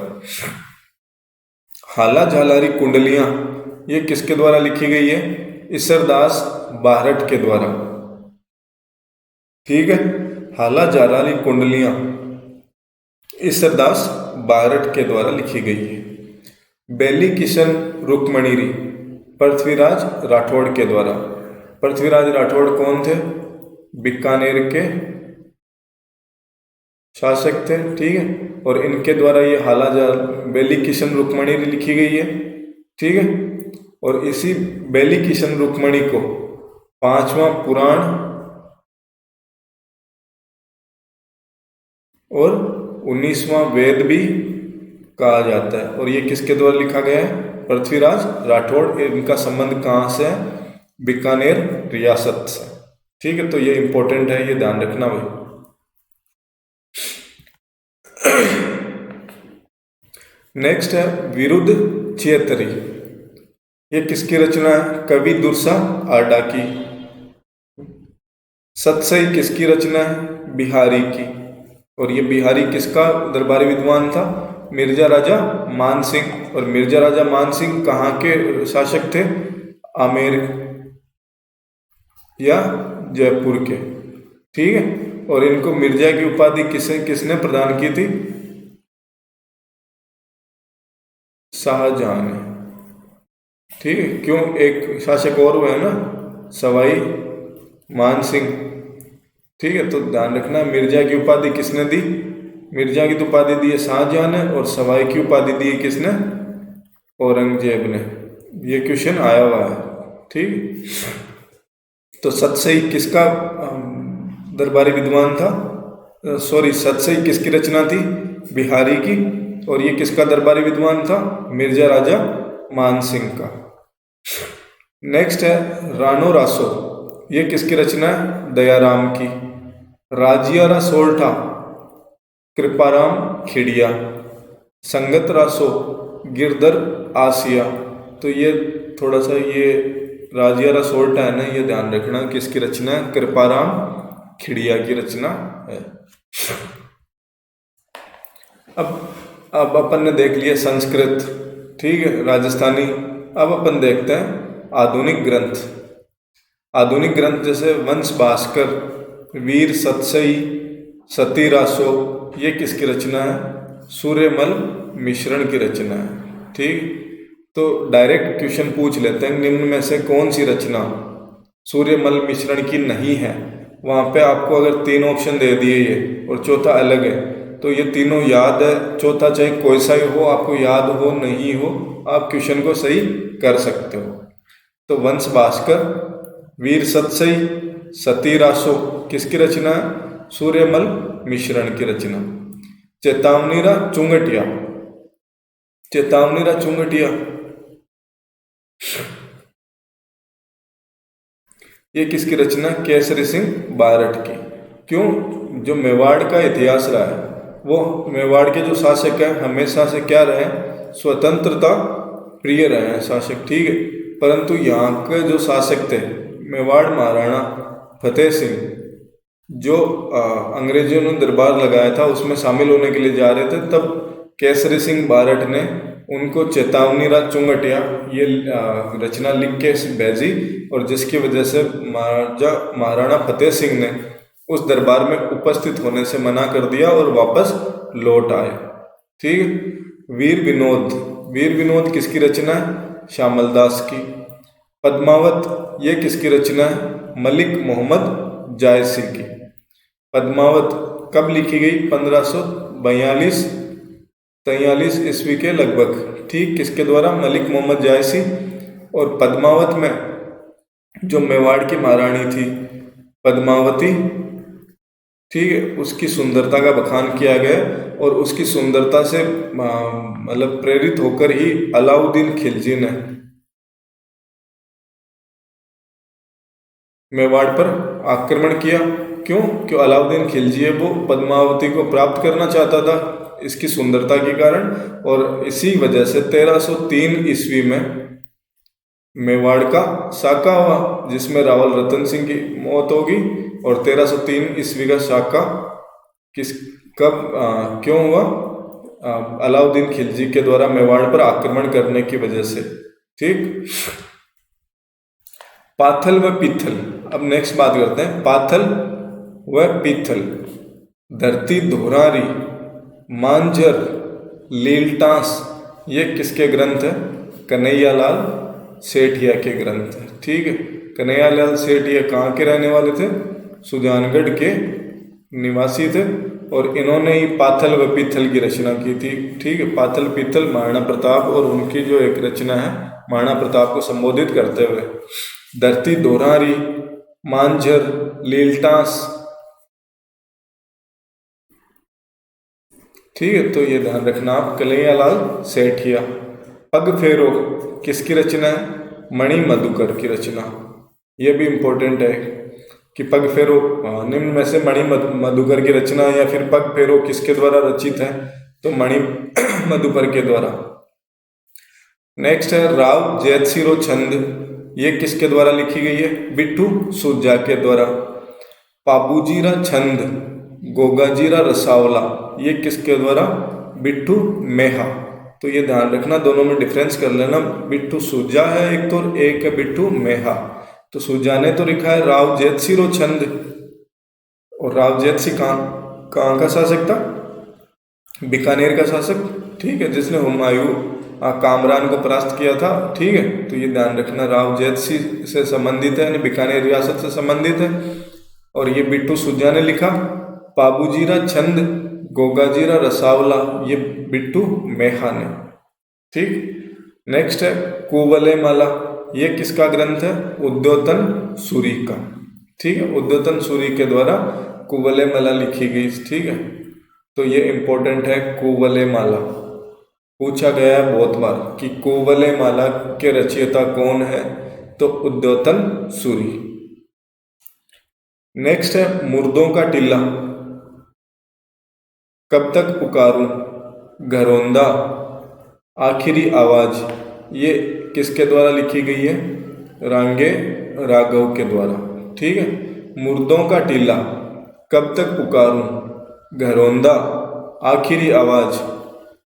हाला झालारी कुंडलियां ये किसके द्वारा लिखी गई है, ईसरदास बारठ के द्वारा। ठीक है, हाला झालारी कुंडलियां ईसरदास बारठ के द्वारा लिखी गई है। बेली किशन रुक्मणीरी पृथ्वीराज राठौड़ के द्वारा। पृथ्वीराज राठौड़ कौन थे, बीकानेर के शासक थे। ठीक है, और इनके द्वारा ये बेली किशन रुक्मणीरी लिखी गई है। ठीक है, और इसी बेली किशन रुक्मणी को 5वां पुराण और 19वां वेद भी कहा जाता है। और ये किसके द्वारा लिखा गया है, पृथ्वीराज राठौड़। इनका संबंध कहाँ से है, बीकानेर रियासत से। ठीक है, तो ये इंपॉर्टेंट है, ये ध्यान रखना भाई। नेक्स्ट है विरुद्ध चेतरी। ये किसकी रचना है, कवि दुर्सा आडा की। सतसई किसकी रचना है, बिहारी की। और ये बिहारी किसका दरबारी विद्वान था, मिर्जा राजा मान सिंह। और मिर्जा राजा मान सिंह कहाँ के शासक थे, आमेर या जयपुर के। ठीक है, और इनको मिर्जा की उपाधि किसने प्रदान की थी, शाहजहां ने। ठीक है, क्यों, एक शासक और हुआ है ना, सवाई मान सिंह। ठीक है, तो ध्यान रखना, मिर्जा की उपाधि किसने दी, मिर्जा की तो उपाधि दी है शाहजहां ने, और सवाई की उपाधि दी है किसने, औरंगजेब ने। ये क्वेश्चन आया हुआ है। ठीक, तो सतसई किसका दरबारी विद्वान था, सतसई किसकी रचना थी, बिहारी की। और ये किसका दरबारी विद्वान था, मिर्जा राजा मान सिंह का। नेक्स्ट है रानो रासो। ये किसकी रचना है, दयाराम की। राजियारा सोल्ठा कृपाराम खिड़िया। संगत रासो गिरधर आसिया। तो ये थोड़ा सा ये राजियारा सोल्ठा है ना, ये ध्यान रखना किसकी रचना है, कृपाराम खिड़िया की रचना है। अब अपन ने देख लिया संस्कृत, ठीक है, राजस्थानी। अब अपन देखते हैं आधुनिक ग्रंथ। आधुनिक ग्रंथ जैसे वंश भास्कर, वीर सतसई, सती रासो, ये किसकी रचना है, सूर्यमल मिश्रण की रचना है। ठीक, तो डायरेक्ट क्वेश्चन पूछ लेते हैं, निम्न में से कौन सी रचना सूर्यमल मिश्रण की नहीं है। वहाँ पे आपको अगर 3 ऑप्शन दे दिए ये और चौथा अलग है, तो ये तीनों याद है, चौथा चाहे कोई सा ही हो, आपको याद हो नहीं हो, आप क्वेश्चन को सही कर सकते हो। तो वंश भास्कर, वीर सतसई, सती रासो किसकी रचना है, सूर्यमल मिश्रण की रचना। चेतावनीरा चुंगटिया, चेतावनीरा चुंगटिया ये किसकी रचना, केसरी सिंह बारठ की। क्यों, जो मेवाड़ का इतिहास रहा है, वो मेवाड़ के जो शासक हैं हमेशा से क्या रहे, स्वतंत्रता प्रिय रहे हैं शासक। ठीक है, परंतु यहाँ के जो शासक थे मेवाड़ महाराणा फतेह सिंह, जो अंग्रेजों ने दरबार लगाया था उसमें शामिल होने के लिए जा रहे थे, तब केसरी सिंह बारठ ने उनको चेतावनी रा चुंगटिया ये रचना लिख के भेजी, और जिसकी वजह से महाराणा फतेह सिंह ने उस दरबार में उपस्थित होने से मना कर दिया और वापस लौट आए। ठीक है। वीर विनोद किसकी रचना है? श्यामल दास की। पद्मावत ये किसकी रचना है? मलिक मोहम्मद जायसी की। पद्मावत कब लिखी गई? 1542-43 ईस्वी के लगभग। ठीक, किसके द्वारा? मलिक मोहम्मद जायसी। और पद्मावत में जो मेवाड़ की महारानी थी पद्मावती, ठीक है, उसकी सुंदरता का बखान किया गया, और उसकी सुंदरता से मतलब प्रेरित होकर ही अलाउद्दीन खिलजी ने मेवाड़ पर आक्रमण किया। क्यों? अलाउद्दीन खिलजी है वो पद्मावती को प्राप्त करना चाहता था इसकी सुंदरता के कारण, और इसी वजह से 1303 ईस्वी में मेवाड़ का साका हुआ, जिसमें रावल रतन सिंह की मौत होगी। और 1303 ईस्वी का साका क्यों हुआ? अलाउद्दीन खिलजी के द्वारा मेवाड़ पर आक्रमण करने की वजह से। ठीक। पाथल व पीथल, अब नेक्स्ट बात करते हैं। पाथल व पीथल, धरती धोरारी, मांझर, लीलटास, ये किसके ग्रंथ है? कन्हैयालाल सेठिया के ग्रंथ है। ठीक है। कन्हैयालाल सेठिया कहाँ के रहने वाले थे? सुजानगढ़ के निवासी थे, और इन्होंने ही पाथल व पीथल की रचना की थी। ठीक है। पाथल पीथल महाराणा प्रताप और उनकी जो एक रचना है महाराणा प्रताप को संबोधित करते हुए। धरती धोरारी, मांझर, लीलटास। ठीक है, तो ये ध्यान रखना आप। कन्हैयालाल सेठिया। पग फेरो किसकी रचना है? मणि मधुकर की रचना। ये भी इंपॉर्टेंट है कि पग फेरो निम्न में से मणि मधुकर की रचना, या फिर पग फेरो किसके द्वारा रचित है? तो मणि मधुकर के द्वारा। नेक्स्ट है राव जैतसिरो छंद, ये किसके द्वारा लिखी गई है? बिट्टू सुरजा के द्वारा। पाबूजीरा छंद, गोगाजीरा रसावला, ये किसके द्वारा? बिट्टू मेहा। तो ये ध्यान रखना, दोनों में डिफरेंस कर लेना। बिट्टू सुरजा है एक तो, एक है बिट्टू मेहा। तो सुरजा ने तो लिखा है राव जैतसिरो छंद, और राव जैतसी कहाँ का शासक था? बीकानेर का शासक। ठीक है, जिसने हुमायूं कामरान को परास्त किया था। ठीक है, तो ये ध्यान रखना, राव जैतसी से संबंधित है, यानी बीकानेर रियासत से संबंधित है। और ये बिट्टू सुरजा ने लिखा। पाबूजीरा छंद, गोगाजीरा रसावला, ये बिट्टू मेहा ने। ठीक। नेक्स्ट है कुवलय माला, ये किसका ग्रंथ है? उद्योतन सूरी का। ठीक है, उद्योतन सूरी के द्वारा कुवलय माला लिखी गई। ठीक है, तो ये इंपॉर्टेंट है। कुवलय माला पूछा गया है बहुत बार कि कुवलय माला के रचयिता कौन है? तो उद्योतन सूरी। नेक्स्ट है मुर्दों का टीला, कब तक पुकारूं, घरौंदा, आखिरी आवाज, ये किसके द्वारा लिखी गई है? रांगे राघव के द्वारा। ठीक है। मुर्दों का टीला, कब तक पुकारूं, घरौंदा, आखिरी आवाज,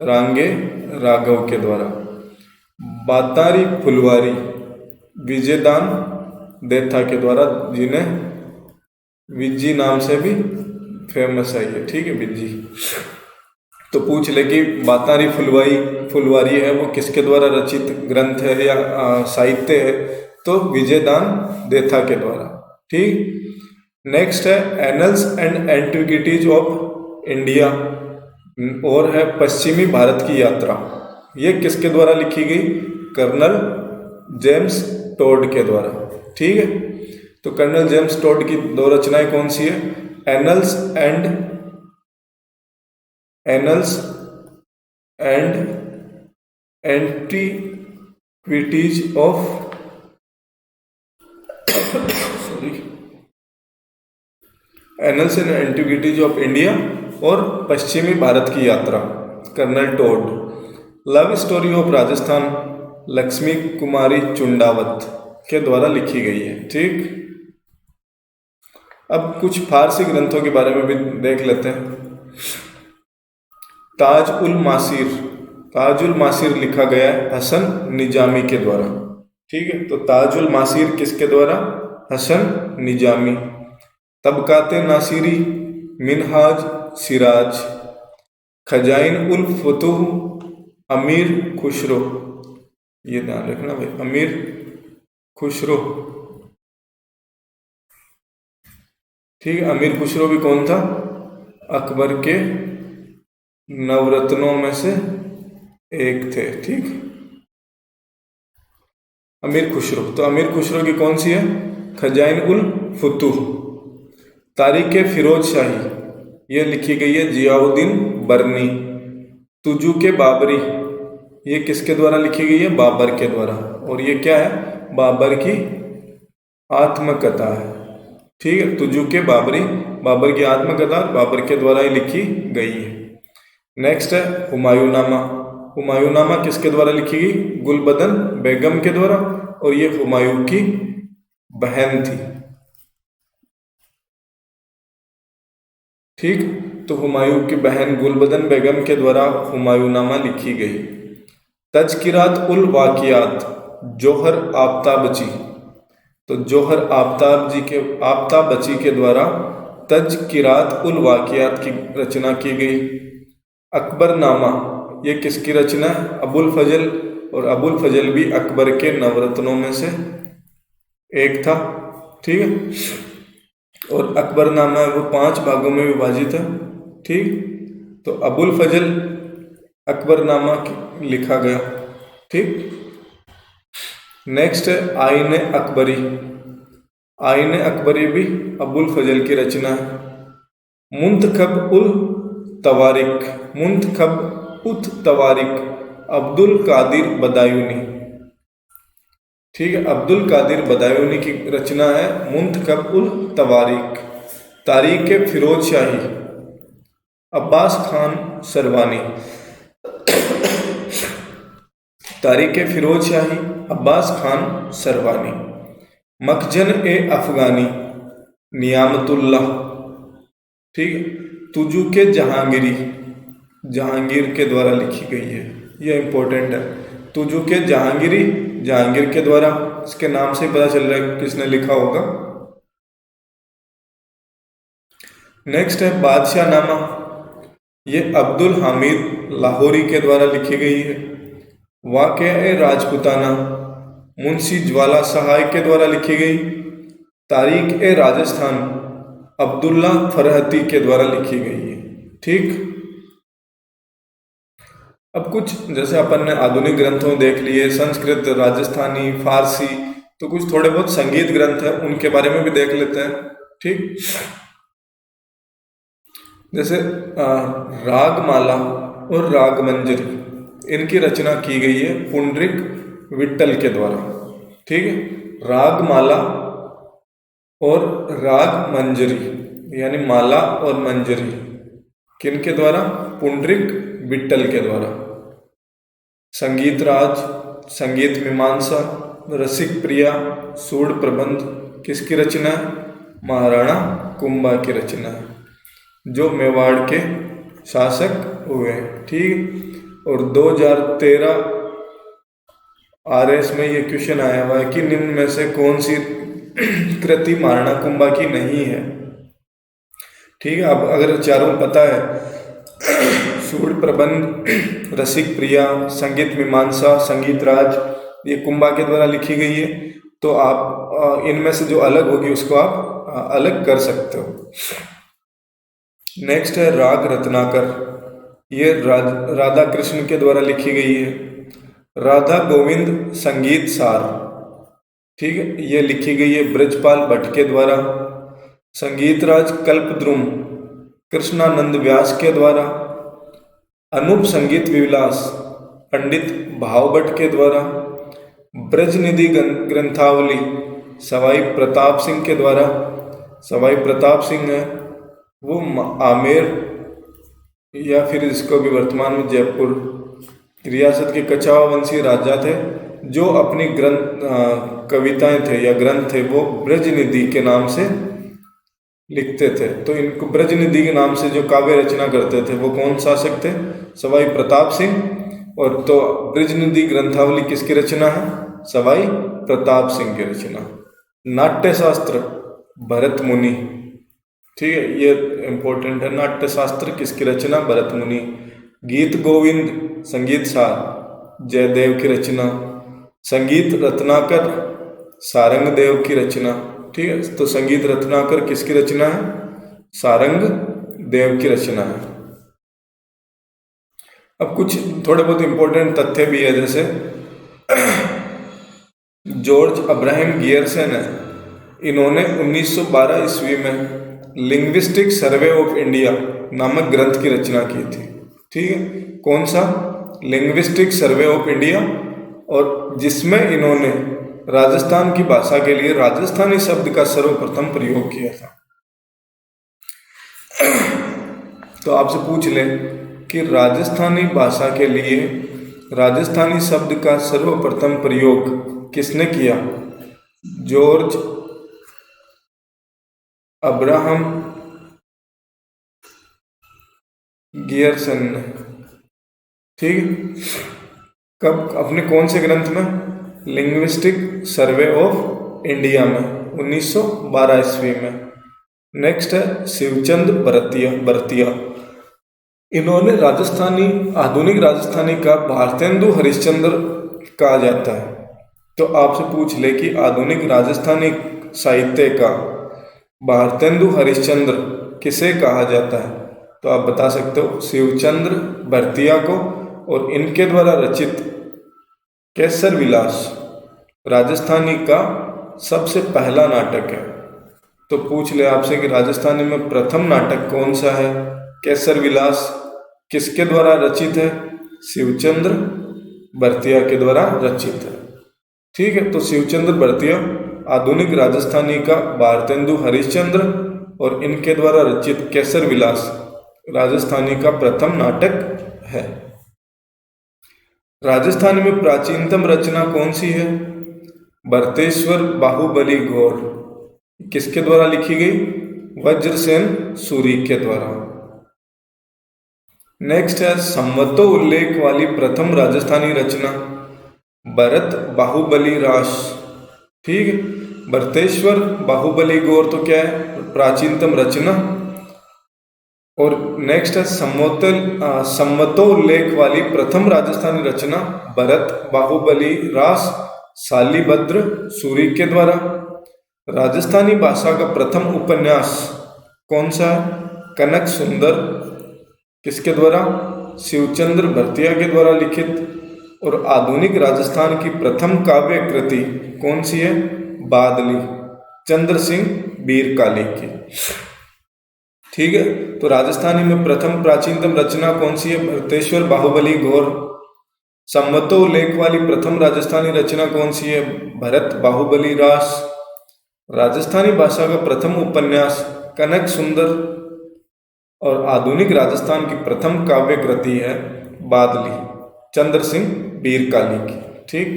रांगे राघव के द्वारा। बातारी फुलवारी, विजयदान देथा के द्वारा, जिन्हें विज्जी नाम से भी फेमस है ये। ठीक है, विज्जी। तो पूछ ले कि बातारी फुलवारी है वो किसके द्वारा रचित ग्रंथ है या साहित्य है? तो विजयदान देथा के द्वारा। ठीक। नेक्स्ट है annals and antiquities of India, और है पश्चिमी भारत की यात्रा, ये किसके द्वारा लिखी गई? कर्नल जेम्स टोड के द्वारा। ठीक है, तो कर्नल जेम्स टोड की दो रचनाएं कौन सी है? Annals and antiquities of annals and antiquities of India, और पश्चिमी भारत की यात्रा, colonel Tod. Love story of Rajasthan, Lakshmi Kumari Chundawat के द्वारा लिखी गई है। ठीक। अब कुछ फारसी ग्रंथों के बारे में भी देख लेते हैं। ताज उल मासिर, ताज उल मासिर लिखा गया है हसन निजामी के द्वारा। ठीक है, तो ताज उल मासिर किसके द्वारा? हसन निजामी। तबकाते नासिरी, मिनहाज सिराज, खजाइन उल फतूह, अमीर खुसरो। ये ध्यान रखना भाई, अमीर खुसरो। ठीक है, अमीर खुसरो भी कौन था? अकबर के नवरत्नों में से एक थे। ठीक, अमीर खुसरो। तो अमीर खुसरो की कौन सी है? खजाइन उल फतूह। तारीख फिरोज शाही, ये लिखी गई है जियाउद्दीन बरनी। तुजू के बाबरी, ये किसके द्वारा लिखी गई है? बाबर के द्वारा। और ये क्या है? बाबर की आत्मकथा है। ठीक है, तुजू के बाबरी, बाबर की आत्मकथा बाबर के द्वारा ही लिखी गई है। नेक्स्ट है हुमायूंनामा। हुमायूंनामा किसके द्वारा लिखी गई? गुलबदन बेगम के द्वारा, और ये हुमायूं की बहन थी। ठीक, तो हुमायूं की बहन गुलबदन बेगम के द्वारा हुमायूंनामा लिखी गई। तज़किरात उल वाक़ियात, जोहर आफ्ताबची। तो जोहर आफ्ताबची के द्वारा तज़किरात उल वाक़ियात की रचना की गई। अकबरनामा, ये किसकी रचना है? अबुल फजल, और अबुल फजल भी अकबर के नवरत्नों में से एक था। ठीक है, और अकबरनामा है वो 5 भागों में विभाजित है। ठीक, तो अबुल फजल अकबरनामा लिखा गया। ठीक, नेक्स्ट है आईन अकबरी। आईन अकबरी भी अबुल फजल की रचना है। मुंतखब उल तवारिक, मुंतखब उत तवारिक, अब्दुल कादिर बदायूनी। ठीक है, अब्दुल कादिर बदायूनी की रचना है मुंतखब उल तवारिक। तारीख फिरोज शाही, अब्बास खान सरवानी। तारीख फिरोज शाही, अब्बास खान सरवानी। मखजन ए अफगानी, नियामतुल्लाह। ठीक है, तुजू के जहांगीरी, जहांगीर के द्वारा लिखी गई है। यह इंपॉर्टेंट है। तुजू के जहांगीरी, जहांगीर के द्वारा। इसके नाम से पता चल रहा है किसने लिखा होगा। नेक्स्ट है बादशाह नामा। ये अब्दुल हामिद लाहौरी के द्वारा लिखी गई है। वाक़या राजपुताना, मुंशी ज्वाला सहाय के द्वारा लिखी गई। तारीख राजस्थान, अब्दुल्ला फरहती के द्वारा लिखी गई है। ठीक, अब कुछ जैसे अपन ने आधुनिक ग्रंथों देख लिए, संस्कृत, राजस्थानी, फारसी, तो कुछ थोड़े बहुत संगीत ग्रंथ हैं, उनके बारे में भी देख लेते हैं। ठीक, जैसे रागमाला और रागमंजरी, इनकी रचना की गई है पुंडरीक विट्ठल के द्वारा। ठीक है, रागमाला और रागमंजरी यानी माला और मंजरी किनके द्वारा? पुंडरीक विट्ठल के द्वारा। संगीत राज, संगीत मीमांसा, रसिक प्रिया, सूढ़ प्रबंध किसकी रचना है? महाराणा कुंभा की रचना है, जो मेवाड़ के शासक हुए। ठीक, और 2013 RS में ये क्वेश्चन आया हुआ है कि निम्न में से कौन सी कृति महाराणा कुंभा की नहीं है। ठीक है, अब अगर चारों पता है, सूढ़ प्रबंध, रसिक प्रिया, संगीत मीमांसा, संगीत राज, ये कुंभा के द्वारा लिखी गई है, तो आप इनमें से जो अलग होगी उसको आप अलग कर सकते हो। नेक्स्ट है राग रत्नाकर। ये राधा कृष्ण के द्वारा लिखी गई है। राधा गोविंद संगीत सार, ठीक है, ये लिखी गई है ब्रजपाल भट्ट के द्वारा। संगीत राज कल्पद्रुम कृष्णानंद व्यास के द्वारा। अनूप संगीत विलास पंडित भावभट्ट के द्वारा। ब्रजनिधि ग्रंथावली सवाई प्रताप सिंह के द्वारा। सवाई प्रताप सिंह है वो आमेर या फिर इसको भी वर्तमान में जयपुर रियासत के कछावा वंशी राजा थे, जो अपनी कविताएं थे या ग्रंथ थे वो ब्रजनिधि के नाम से लिखते थे। तो इनको ब्रजनिधि के नाम से जो काव्य रचना करते थे वो कौन शासक थे? सवाई प्रताप सिंह। और तो ब्रज नदी ग्रंथावली किसकी रचना है? सवाई प्रताप सिंह की रचना। नाट्य शास्त्र भरत मुनि। ठीक है, ये इंपॉर्टेंट है। नाट्य शास्त्र किसकी रचना? भरत मुनि। गीत गोविंद संगीत सार जयदेव की रचना। संगीत रत्नाकर सारंग देव की रचना। ठीक है, तो संगीत रत्नाकर किसकी रचना है? सारंग देव की रचना है। अब कुछ थोड़े बहुत इंपॉर्टेंट तथ्य भी है, जैसे जॉर्ज अब्राहम गियर्सन है, इन्होंने 1912 ईस्वी में लिंग्विस्टिक सर्वे ऑफ इंडिया नामक ग्रंथ की रचना की थी। ठीक है, कौन सा? लिंग्विस्टिक सर्वे ऑफ इंडिया, और जिसमें इन्होंने राजस्थान की भाषा के लिए राजस्थानी शब्द का सर्वप्रथम प्रयोग किया था। तो आपसे पूछ ले कि राजस्थानी भाषा के लिए राजस्थानी शब्द का सर्वप्रथम प्रयोग किसने किया? जॉर्ज अब्राहम गियर्सन ने। ठीक है, कब? अपने कौन से ग्रंथ में? लिंग्विस्टिक सर्वे ऑफ इंडिया में 1912 ईस्वी में। नेक्स्ट है शिवचंद भरतिया। इन्होंने राजस्थानी, आधुनिक राजस्थानी का भारतेंदु हरिश्चंद्र कहा जाता है। तो आपसे पूछ ले कि आधुनिक राजस्थानी साहित्य का भारतेंदु हरिश्चंद्र किसे कहा जाता है? तो आप बता सकते हो शिवचंद्र भरतिया को। और इनके द्वारा रचित केसर विलास राजस्थानी का सबसे पहला नाटक है। तो पूछ ले आपसे कि राजस्थानी में प्रथम नाटक कौन सा है? केसर विलास किसके द्वारा रचित है? शिवचंद्र भरतिया के द्वारा रचित है। ठीक है, तो शिवचंद्र भरतिया आधुनिक राजस्थानी का भारतेंदु हरिश्चंद्र और इनके द्वारा रचित केसर विलास राजस्थानी का प्रथम नाटक है। राजस्थानी में प्राचीनतम रचना कौन सी है? भरतेश्वर बाहुबली गौर किसके द्वारा लिखी गई? वज्रसेन सूरी के द्वारा। नेक्स्ट है संवतो उल्लेख वाली प्रथम राजस्थानी रचना भरत बाहुबली रास। ठीक है, भरतेश्वर बाहुबली गौर तो क्या है? प्राचीनतम रचना। और नेक्स्ट है संवतोल्लेख वाली प्रथम राजस्थानी रचना भरत बाहुबली रास शालिभद्र सूरी के द्वारा। राजस्थानी भाषा का प्रथम उपन्यास कौन सा है? कनक सुंदर किसके द्वारा? शिवचंद्र भरतिया के द्वारा लिखित। और आधुनिक राजस्थान की प्रथम काव्य कृति कौन सी है? बादली चंद्र सिंह बीरकाली की। ठीक है, तो राजस्थानी में प्रथम प्राचीनतम रचना कौन सी है? भरतेश्वर बाहुबली गौर। संवतोल्लेख वाली प्रथम राजस्थानी रचना कौन सी है? भरत बाहुबली रास। राजस्थानी भाषा का प्रथम उपन्यास कनक सुंदर। और आधुनिक राजस्थान की प्रथम काव्य कृति है बादली चंद्र सिंह बीरकाली की। ठीक,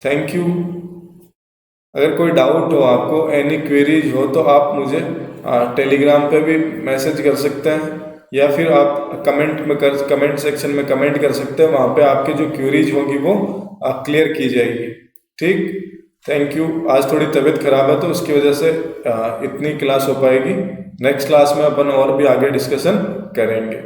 थैंक यू। अगर कोई डाउट हो आपको, एनी क्वेरीज हो, तो आप मुझे टेलीग्राम पे भी मैसेज कर सकते हैं, या फिर आप कमेंट सेक्शन में कमेंट कर सकते हैं। वहाँ पे आपके जो क्वेरीज होगी वो क्लियर की जाएगी। ठीक, थैंक यू। आज थोड़ी तबीयत खराब है तो उसकी वजह से इतनी क्लास हो पाएगी। नेक्स्ट क्लास में अपन और भी आगे डिस्कशन करेंगे।